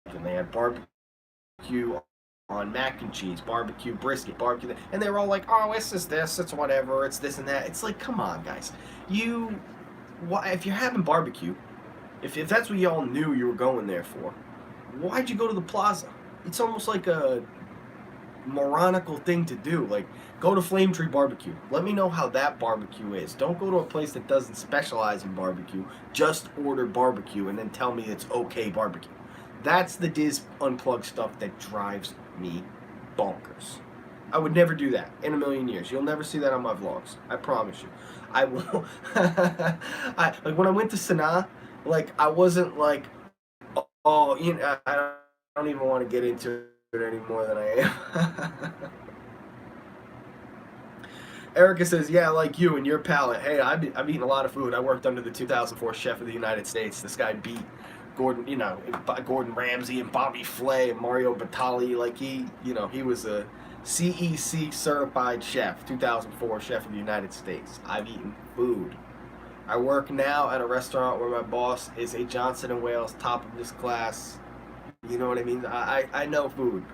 And they had barbecue on mac and cheese, barbecue brisket, barbecue, and they were all like, oh, it's just this, it's whatever, it's this and that. It's like, come on, guys. If you're having barbecue, if that's what y'all knew you were going there for, why'd you go to the plaza? It's almost like a moronical thing to do. Like, go to Flame Tree Barbecue. Let me know how that barbecue is. Don't go to a place that doesn't specialize in barbecue. Just order barbecue and then tell me it's okay barbecue. That's the Diz Unplugged stuff that drives me bonkers. I would never do that in a million years. You'll never see that on my vlogs. I promise you. I will. Like when I went to Sanaa, like I wasn't like, oh, I don't even want to get into it any more than I am. Erica says, yeah, like you and your palate. Hey, I've eaten a lot of food. I worked under the 2004 Chef of the United States. This guy beat Gordon Ramsay and Bobby Flay and Mario Batali. Like he was a CEC certified chef, 2004 Chef of the United States. I've eaten food. I work now at a restaurant where my boss is a Johnson & Wales top of his class. You know what I mean? I know food.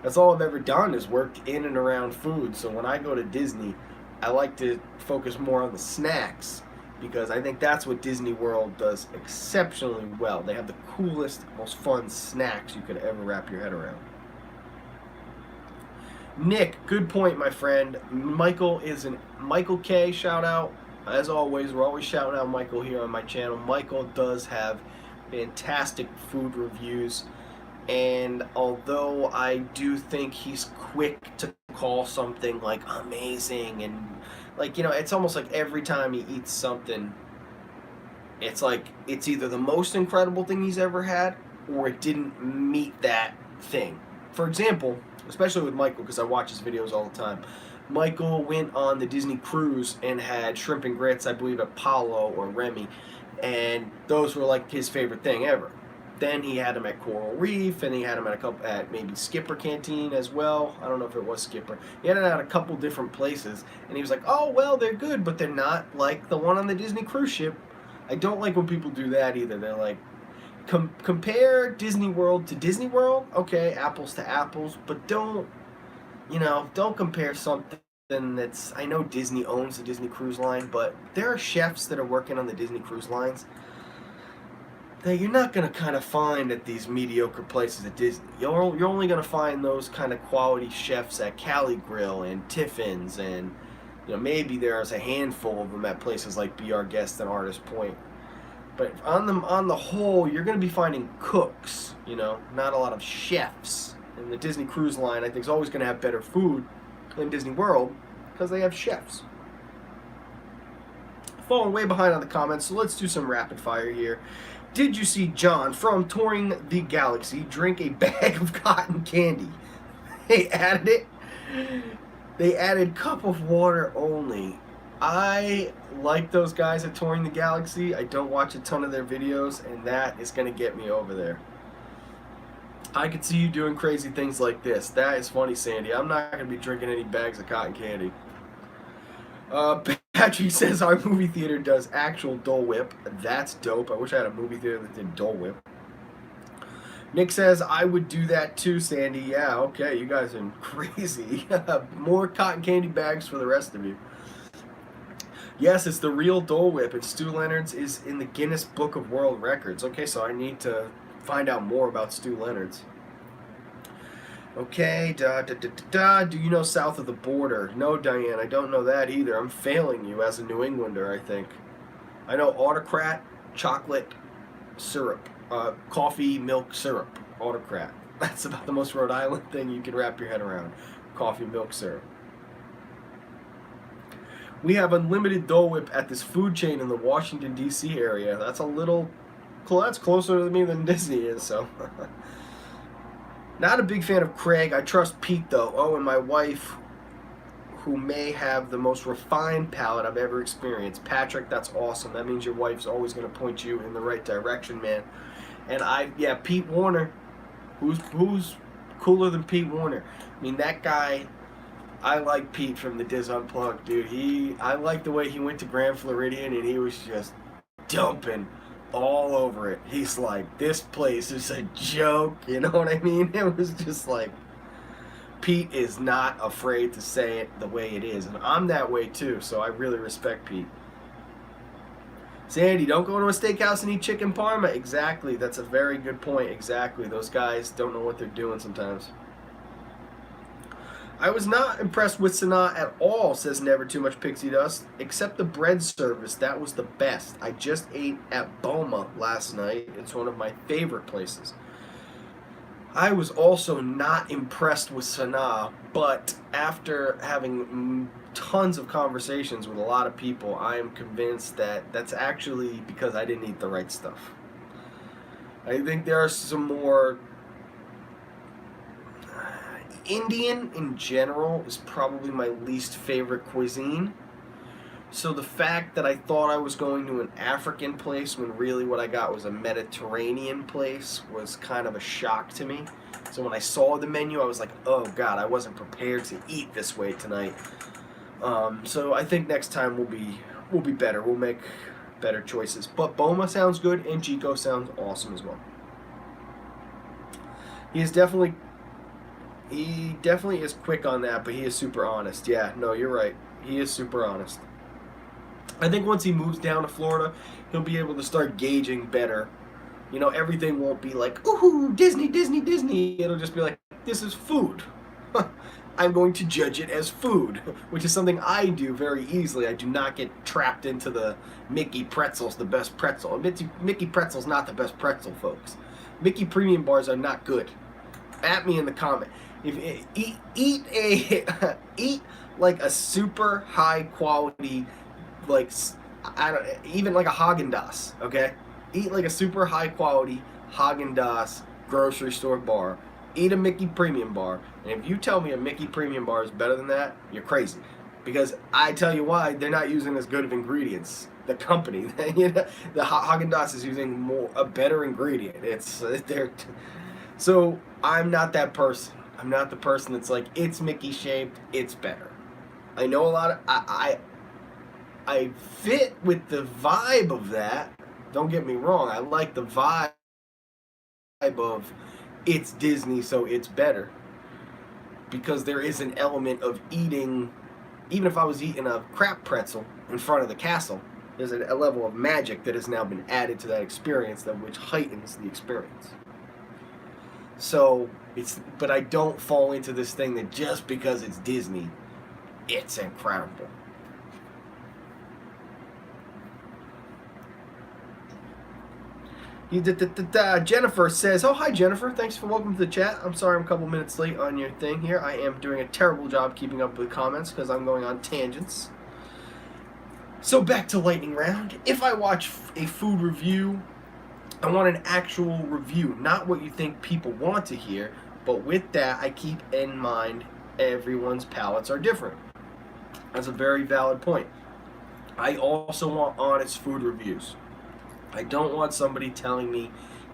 That's all I've ever done is worked in and around food. So when I go to Disney, I like to focus more on the snacks, because I think that's what Disney World does exceptionally well. They have the coolest, most fun snacks you could ever wrap your head around. Nick, good point, my friend. Michael K, shout out. As always, we're always shouting out Michael here on my channel. Michael does have fantastic food reviews, and although I do think he's quick to call something like amazing, and like, it's almost like every time he eats something, it's like it's either the most incredible thing he's ever had or it didn't meet that thing. For example, especially with Michael, because I watch his videos all the time, Michael went on the Disney cruise and had shrimp and grits, I believe at Palo or Remy, and those were like his favorite thing ever. Then he had them at Coral Reef, and he had them at maybe Skipper Canteen as well. I don't know if it was Skipper. He had it at a couple different places, and he was like, oh, well, they're good, but they're not like the one on the Disney cruise ship. I don't like when people do that either. They're like, compare Disney World to Disney World, okay, apples to apples, but don't compare something that's, I know Disney owns the Disney Cruise Line, but there are chefs that are working on the Disney Cruise Lines that you're not going to kind of find at these mediocre places at Disney. You're only going to find those kind of quality chefs at Cali Grill and Tiffin's, and maybe there's a handful of them at places like Be Our Guest and Artist Point. But on the whole, you're going to be finding cooks, not a lot of chefs. And the Disney Cruise Line, I think, is always going to have better food than Disney World because they have chefs. Falling way behind on the comments, so let's do some rapid fire here. Did you see John from Touring the Galaxy drink a bag of cotton candy? They added it. They added cup of water only. I like those guys at Touring the Galaxy. I don't watch a ton of their videos, and that is going to get me over there. I could see you doing crazy things like this. That is funny, Sandy. I'm not going to be drinking any bags of cotton candy. Patrick says our movie theater does actual Dole Whip. That's dope. I wish I had a movie theater that did Dole Whip. Nick says, I would do that too, Sandy. Yeah, okay, you guys are crazy. More cotton candy bags for the rest of you. Yes, it's the real Dole Whip, and Stu Leonard's is in the Guinness Book of World Records. Okay, so I need to find out more about Stu Leonard's. Okay, do you know south of the border? No, Diane, I don't know that either. I'm failing you as a New Englander, I think. I know autocrat, chocolate syrup, coffee milk syrup, autocrat. That's about the most Rhode Island thing you can wrap your head around. Coffee milk syrup. We have unlimited Dole Whip at this food chain in the Washington, D.C. area. That's a little, that's closer to me than Disney is, so. Not a big fan of Craig. I trust Pete, though. Oh, and my wife, who may have the most refined palate I've ever experienced. Patrick, that's awesome. That means your wife's always going to point you in the right direction, man. And Pete Warner. Who's cooler than Pete Warner? I mean, that guy, I like Pete from the Diz Unplugged, dude. I like the way he went to Grand Floridian and he was just dumping all over it. He's like, this place is a joke, you know what I mean? It was just like, Pete is not afraid to say it the way it is, and I'm that way too, so I really respect Pete. Sandy, don't go to a steakhouse and eat chicken parma. Exactly, that's a very good point. Exactly, those guys don't know what they're doing sometimes. I was not impressed with Sanaa at all, says Never Too Much Pixie Dust, except the bread service. That was the best. I just ate at Boma last night. It's one of my favorite places. I was also not impressed with Sanaa, but after having tons of conversations with a lot of people, I am convinced that that's actually because I didn't eat the right stuff. I think there are some more... Indian in general is probably my least favorite cuisine. So the fact that I thought I was going to an African place when really what I got was a Mediterranean place was kind of a shock to me. So when I saw the menu, I was like, oh God, I wasn't prepared to eat this way tonight. So I think next time we'll be better. We'll make better choices. But Boma sounds good and Chico sounds awesome as well. He definitely is quick on that, but he is super honest. Yeah, no, you're right. He is super honest. I think once he moves down to Florida, he'll be able to start gauging better. You know, everything won't be like, ooh, Disney, Disney, Disney. It'll just be like, this is food. I'm going to judge it as food, which is something I do very easily. I do not get trapped into the Mickey Pretzel's the best pretzel. Mickey Pretzel's not the best pretzel, folks. Mickey Premium Bars are not good. At me in the comment. If eat like a super high quality, like even like a Haagen-Dazs, okay? Eat like a super high quality Haagen-Dazs grocery store bar. Eat a Mickey Premium Bar, and if you tell me a Mickey Premium Bar is better than that, you're crazy. Because I tell you why, they're not using as good of ingredients. The company, you know, the Haagen-Dazs is using a better ingredient. So I'm not that person. I'm not the person that's like, it's Mickey shaped, it's better. I know a lot of, I fit with the vibe of that. Don't get me wrong. I like the vibe of it's Disney, so it's better. Because there is an element of eating, even if I was eating a crap pretzel in front of the castle, there's a level of magic that has now been added to that experience, which heightens the experience. So, but I don't fall into this thing that just because it's Disney, it's incredible. Jennifer says, oh, hi, Jennifer. Thanks for welcome to the chat. I'm sorry I'm a couple minutes late on your thing here. I am doing a terrible job keeping up with comments because I'm going on tangents. So back to lightning round. If I watch a food review, I want an actual review, not what you think people want to hear, but with that, I keep in mind everyone's palates are different. That's a very valid point. I also want honest food reviews. I don't want somebody telling me,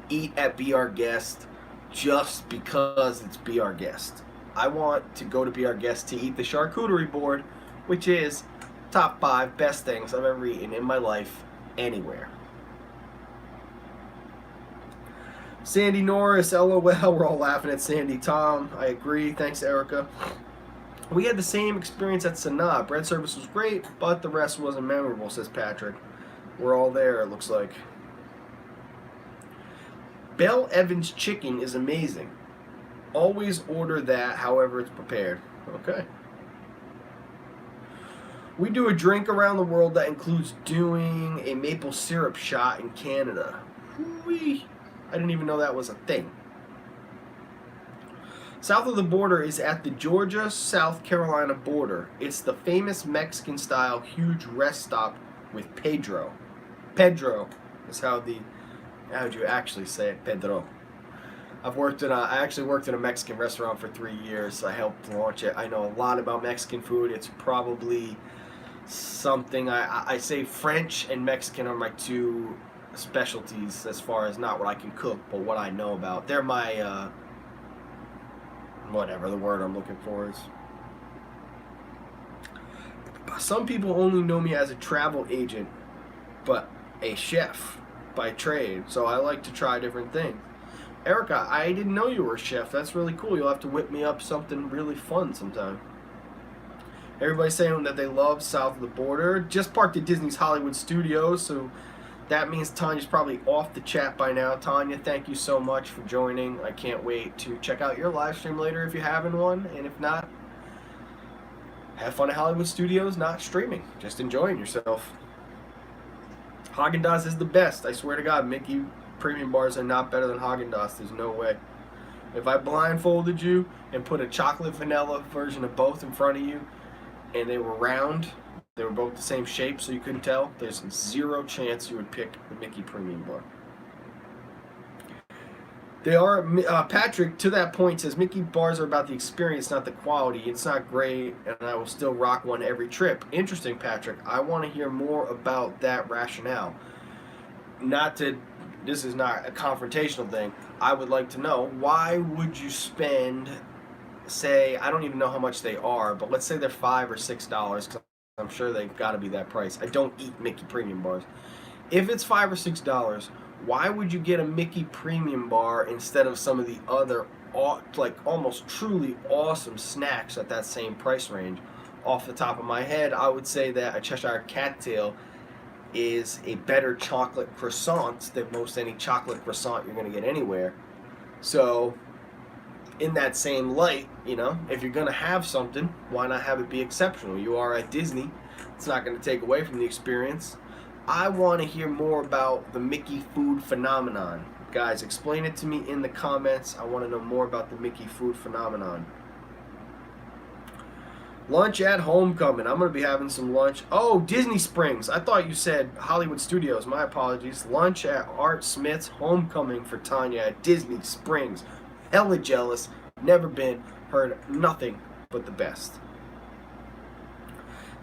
eat at Be Our Guest just because it's Be Our Guest. I want to go to Be Our Guest to eat the charcuterie board, which is top 5 best things I've ever eaten in my life anywhere. Sandy Norris, LOL, we're all laughing at Sandy. Tom, I agree. Thanks, Erica. We had the same experience at Sanaa. Bread service was great, but the rest wasn't memorable, says Patrick. We're all there, it looks like. Bell Evans chicken is amazing. Always order that however it's prepared. Okay. We do a drink around the world that includes doing a maple syrup shot in Canada. Whee! I didn't even know that was a thing. South of the border is at the Georgia-South Carolina border. It's the famous Mexican-style huge rest stop with Pedro. Pedro is how would you actually say it? Pedro. I actually worked in a Mexican restaurant for 3 years. I helped launch it. I know a lot about Mexican food. It's probably something I say French and Mexican are my two specialties as far as not what I can cook, but what I know about. They're my whatever the word I'm looking for is. Some people only know me as a travel agent, but a chef by trade, so I like to try different things. Erica, I didn't know you were a chef. That's really cool. You'll have to whip me up something really fun sometime. Everybody's saying that they love South of the Border. Just parked at Disney's Hollywood Studios, so that means Tanya's probably off the chat by now. Tanya, thank you so much for joining. I can't wait to check out your live stream later if you're having one, and if not, have fun at Hollywood Studios, not streaming, just enjoying yourself. Haagen-Dazs is the best. I swear to God, Mickey premium bars are not better than Haagen-Dazs. There's no way. If I blindfolded you and put a chocolate vanilla version of both in front of you, and they were round, they were both the same shape so you couldn't tell, there's zero chance you would pick the Mickey premium bar. They are, Patrick, to that point, says Mickey bars are about the experience, not the quality. It's not great, and I will still rock one every trip. Interesting, Patrick. I want to hear more about that rationale. This is not a confrontational thing. I would like to know, why would you spend, say, I don't even know how much they are, but let's say they're $5 or $6, because I'm sure they've got to be that price. I don't eat Mickey premium bars. If it's $5 or $6, why would you get a Mickey premium bar instead of some of the other, like, almost truly awesome snacks at that same price range? Off the top of my head, I would say that a Cheshire Cattail is a better chocolate croissant than most any chocolate croissant you're going to get anywhere. So, in that same light, you know, if you're going to have something, why not have it be exceptional? You are at Disney. It's not going to take away from the experience. I want to hear more about the Mickey food phenomenon. Guys, explain it to me in the comments. I want to know more about the Mickey food phenomenon. Lunch at Homecoming. I'm going to be having some lunch. Oh, Disney Springs. I thought you said Hollywood Studios. My apologies. Lunch at Art Smith's Homecoming for Tanya at Disney Springs. Hella jealous. Never been. Heard nothing but the best.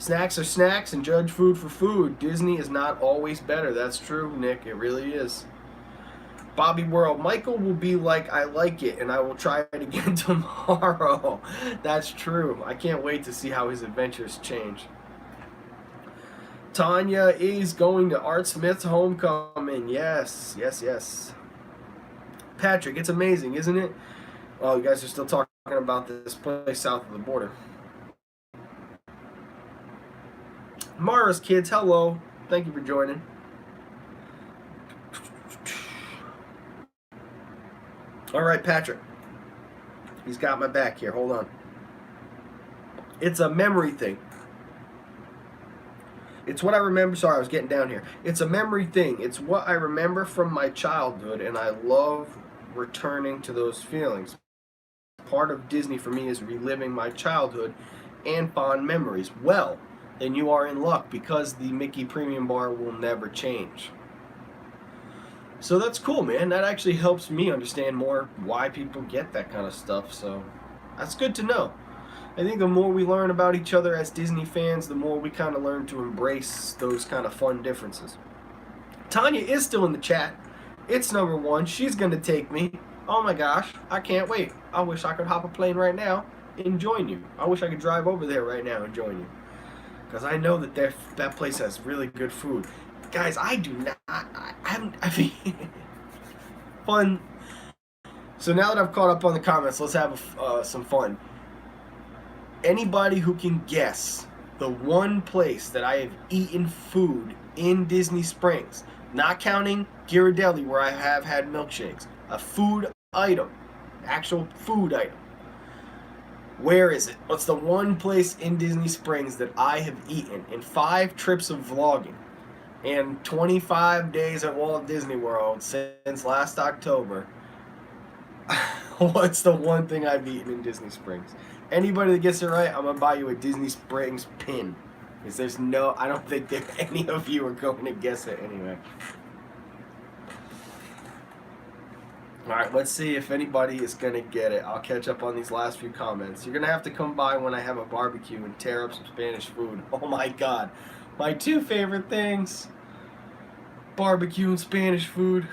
Snacks are snacks and judge food for food. Disney is not always better. That's true, Nick. It really is. Bobby World. Michael will be like, I like it, and I will try it again tomorrow. That's true. I can't wait to see how his adventures change. Tanya is going to Art Smith's Homecoming. Yes, yes, yes. Patrick, it's amazing, isn't it? Oh, you guys are still talking about this place south of the border. Mara's kids, hello. Thank you for joining. All right, Patrick. He's got my back here. Hold on. It's a memory thing. It's what I remember. Sorry, I was getting down here. It's a memory thing. It's what I remember from my childhood, and I love returning to those feelings. Part of Disney for me is reliving my childhood and fond memories. Well, then you are in luck, because the Mickey Premium Bar will never change. So that's cool, man. That actually helps me understand more why people get that kind of stuff. So that's good to know. I think the more we learn about each other as Disney fans, the more we kind of learn to embrace those kind of fun differences. Tanya is still in the chat. It's number one. She's going to take me. Oh my gosh. I can't wait. I wish I could hop a plane right now and join you. I wish I could drive over there right now and join you. Because I know that that place has really good food. Guys, I do not, I mean, fun. So now that I've caught up on the comments, let's have some fun. Anybody who can guess the one place that I have eaten food in Disney Springs, not counting Ghirardelli where I have had milkshakes, a food item, actual food item. Where is it? What's the one place in Disney Springs that I have eaten in 5 trips of vlogging and 25 days at Walt Disney World since last October? What's the one thing I've eaten in Disney Springs? Anybody that gets it right, I'm gonna buy you a Disney Springs pin. Because there's no, I don't think that any of you are going to guess it anyway. Alright, let's see if anybody is gonna get it. I'll catch up on these last few comments. You're gonna have to come by when I have a barbecue and tear up some Spanish food. Oh my god. My 2 favorite things. Barbecue and Spanish food.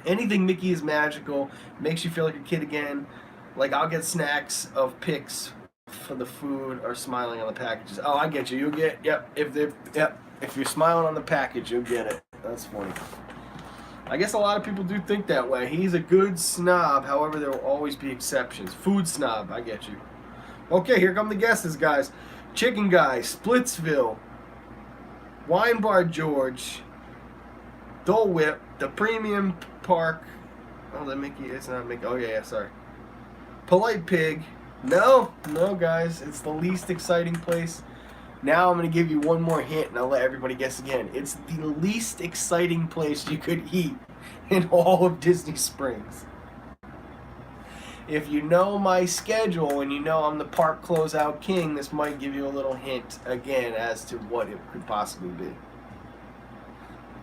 Anything Mickey is Magical makes you feel like a kid again. Like, I'll get snacks of pics for the food or smiling on the packages. Oh, I get you. You'll get, yep. If you're smiling on the package, you'll get it. That's funny. I guess a lot of people do think that way. He's a good snob. However, there will always be exceptions. Food snob. I get you. Okay, here come the guesses, guys. Chicken Guy, Splitsville, Wine Bar George, Dole Whip, the Premium Park. Oh, that Mickey. It's not Mickey. Oh, yeah, sorry. Polite Pig. No, guys. It's the least exciting place. Now I'm going to give you one more hint, and I'll let everybody guess again. It's the least exciting place you could eat in all of Disney Springs. If you know my schedule and you know I'm the park closeout king, this might give you a little hint again as to what it could possibly be.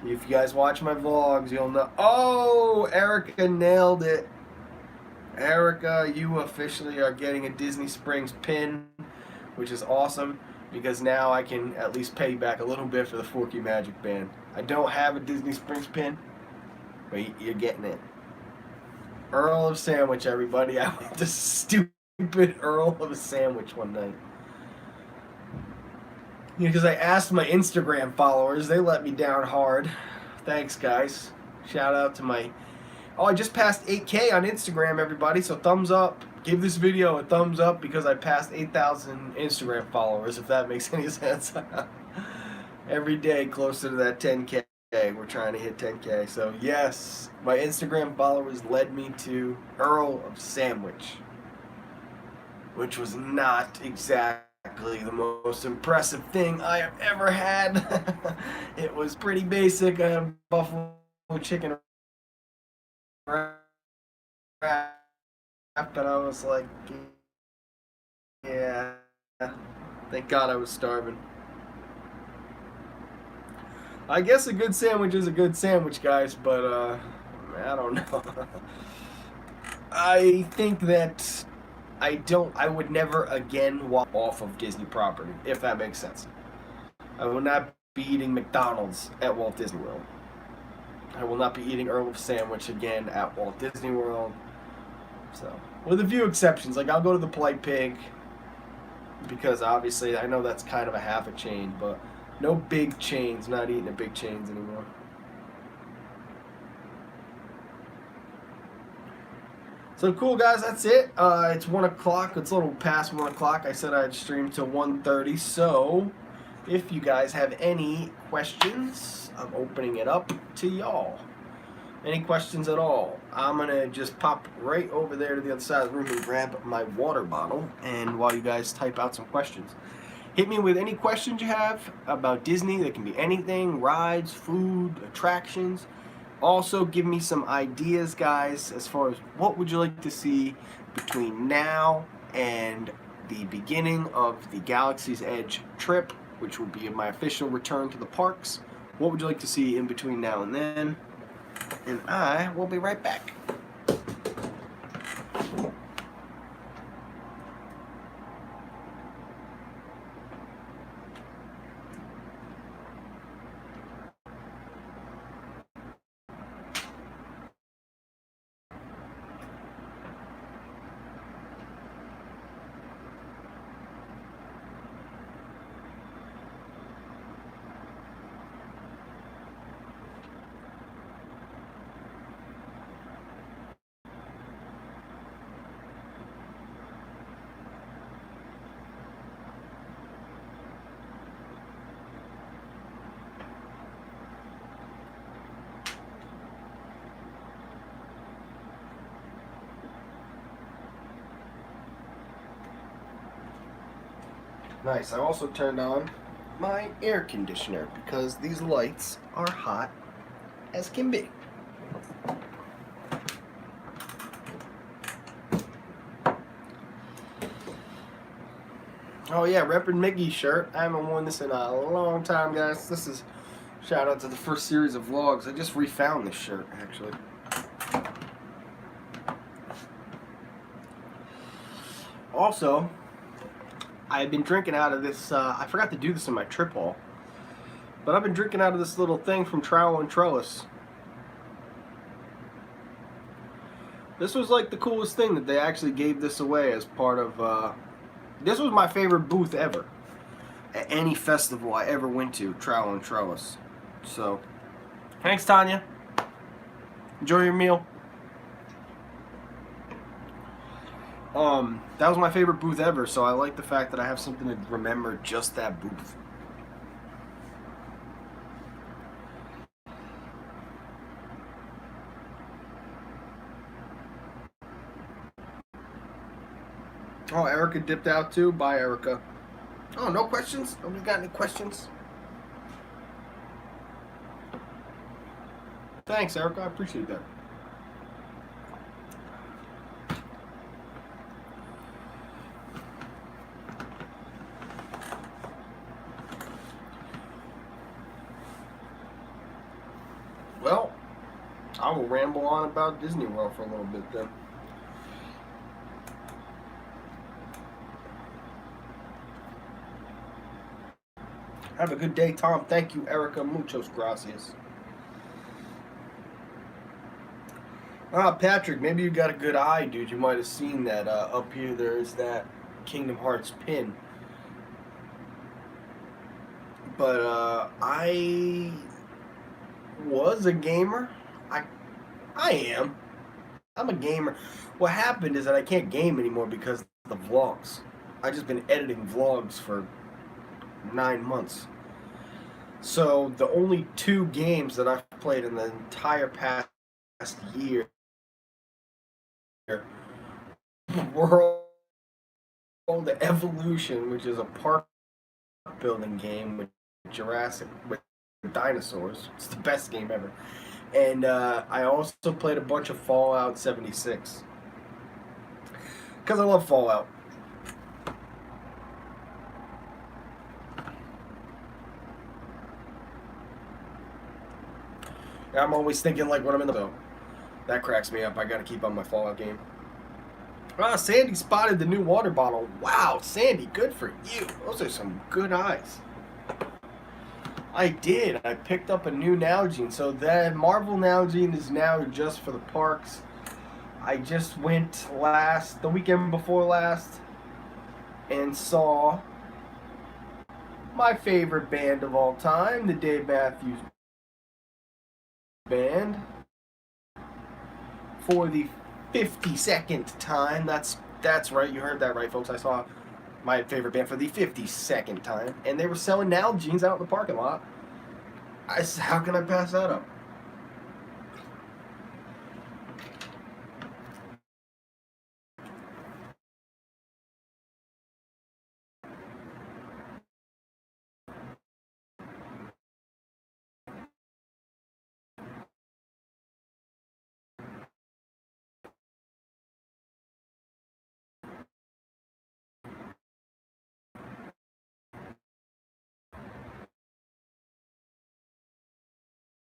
If you guys watch my vlogs, you'll know. Oh, Erica nailed it. Erica, you officially are getting a Disney Springs pin, which is awesome, because now I can at least pay you back a little bit for the Forky Magic Band. I don't have a Disney Springs pin, but you're getting it. Earl of Sandwich, everybody. I went to stupid Earl of a Sandwich one night. Because I asked my Instagram followers, they let me down hard. Thanks, guys. Shout out to my... Oh, I just passed 8K on Instagram, everybody, so thumbs up. Give this video a thumbs up because I passed 8,000 Instagram followers, if that makes any sense. Every day closer to that 10K. We're trying to hit 10K. So, yes, my Instagram followers led me to Earl of Sandwich, which was not exactly the most impressive thing I have ever had. It was pretty basic. I had buffalo chicken wrap, and I was like, yeah, thank God I was starving. I guess a good sandwich is a good sandwich, guys, but I don't know. I think that I would never again walk off of Disney property, if that makes sense. I will not be eating McDonald's at Walt Disney World. I will not be eating Earl of Sandwich again at Walt Disney World. So, with a few exceptions, like I'll go to the Polite Pig, because obviously I know that's kind of a half a chain, but no big chains, not eating at big chains anymore. So cool, guys, that's it. It's 1 o'clock. It's a little past 1 o'clock. I said I'd stream till 1:30, so if you guys have any questions, I'm opening it up to y'all. Any questions at all? I'm going to just pop right over there to the other side of the room and grab my water bottle, and while you guys type out some questions. Hit me with any questions you have about Disney. They can be anything, rides, food, attractions. Also, give me some ideas, guys, as far as what would you like to see between now and the beginning of the Galaxy's Edge trip, which will be my official return to the parks. What would you like to see in between now and then? And I will be right back. Nice. I also turned on my air conditioner because these lights are hot as can be. Oh yeah, repping Mickey's shirt. I haven't worn this in a long time, guys. This is shout out to the first series of vlogs. I just refound this shirt, actually. Also, I've been drinking out of this, I forgot to do this in my trip haul, but I've been drinking out of this little thing from Trowel and Trellis. This was like the coolest thing that they actually gave this away as part of, this was my favorite booth ever. At any festival I ever went to, Trowel and Trellis. So, thanks Tanya. Enjoy your meal. That was my favorite booth ever, so I like the fact that I have something to remember just that booth. Oh, Erica dipped out too? Bye, Erica. Oh, no questions? Nobody got any questions? Thanks, Erica. I appreciate that. Well, I will ramble on about Disney World for a little bit then. Have a good day, Tom. Thank you, Erica. Muchos gracias. Patrick, maybe you got a good eye, dude. You might have seen that up here. There's that Kingdom Hearts pin. But I was a gamer. I am. I'm a gamer. What happened is that I can't game anymore because of the vlogs. I've just been editing vlogs for 9 months. So the only 2 games that I've played in the entire past year were the Evolution, which is a park building game with with dinosaurs. It's the best game ever. And I also played a bunch of Fallout 76 because I love Fallout. I'm always thinking like when I'm in the that cracks me up. I gotta keep on my Fallout game. Sandy spotted the new water bottle. Wow, Sandy, good for you. Those are some good eyes. I did. I picked up a new Nalgene. So that Marvel Nalgene is now just for the parks. I just went the weekend before last, and saw my favorite band of all time, the Dave Matthews Band, for the 52nd time. That's right, you heard that right, folks. I saw my favorite band for the 52nd time, and they were selling Nalgene's out in the parking lot. How can I pass that up?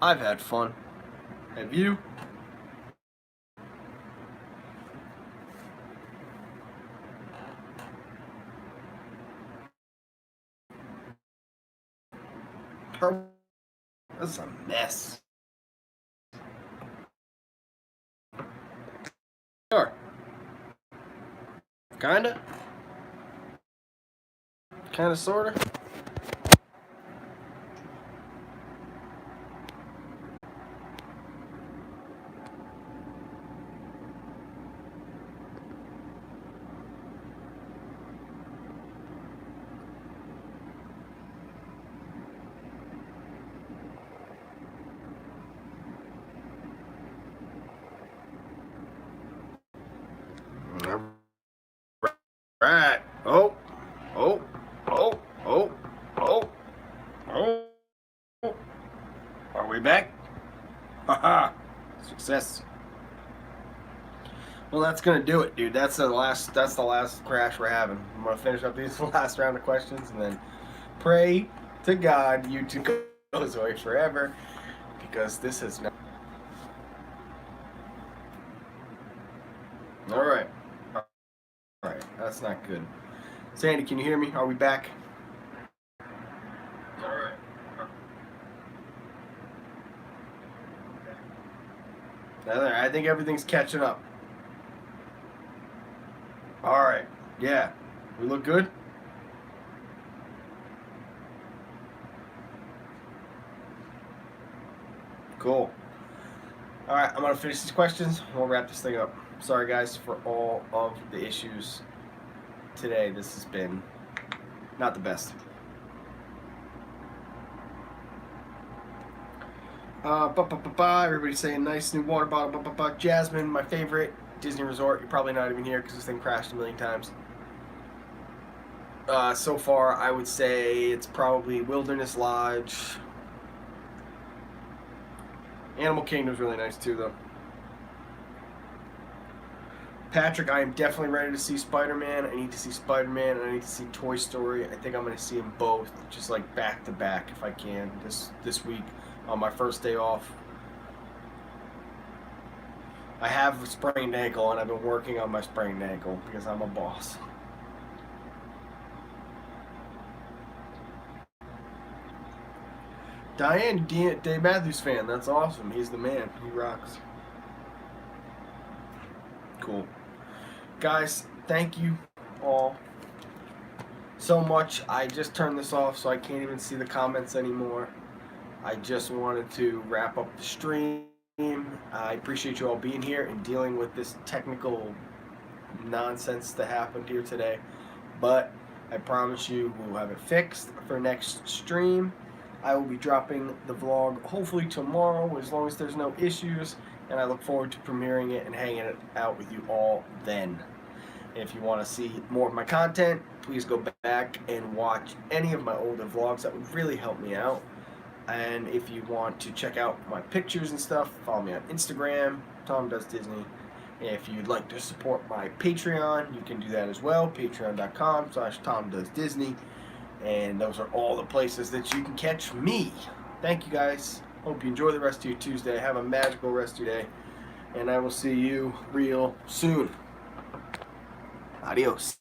I've had fun. Have you? This is a mess. Sure. Kinda. Kinda, sorta. Right. Oh. Oh. Oh. that's gonna do it, dude. That's the last crash we're having. I'm gonna finish up these last round of questions and then pray to God YouTube goes away forever, because this is not. All right, that's not good. Sandy, can you hear me? Are we back? All right. I think everything's catching up. All right. Yeah. We look good? Cool. All right. I'm going to finish these questions. We'll wrap this thing up. Sorry, guys, for all of the issues today. This has been not the best. Everybody's saying nice new water bottle. Jasmine, my favorite. Disney Resort. You're probably not even here because this thing crashed a million times. So far, I would say it's probably Wilderness Lodge. Animal Kingdom's really nice too, though. Patrick, I am definitely ready to see Spider-Man. I need to see Spider-Man and I need to see Toy Story. I think I'm going to see them both, just like back to back if I can this week on my first day off. I have a sprained ankle and I've been working on my sprained ankle because I'm a boss. Diane, Dave Matthews fan. That's awesome. He's the man. He rocks. Cool. Guys, thank you all so much. I just turned this off so I can't even see the comments anymore. I just wanted to wrap up the stream. I appreciate you all being here and dealing with this technical nonsense that happened here today. But I promise you we'll have it fixed for next stream. I will be dropping the vlog hopefully tomorrow as long as there's no issues. And I look forward to premiering it and hanging it out with you all then. If you want to see more of my content, please go back and watch any of my older vlogs. That would really help me out. And if you want to check out my pictures and stuff, follow me on Instagram, Tom Does Disney. If you'd like to support my Patreon, you can do that as well, patreon.com/TomDoesDisney. And those are all the places that you can catch me. Thank you, guys. Hope you enjoy the rest of your Tuesday. Have a magical rest of your day. And I will see you real soon. Adios.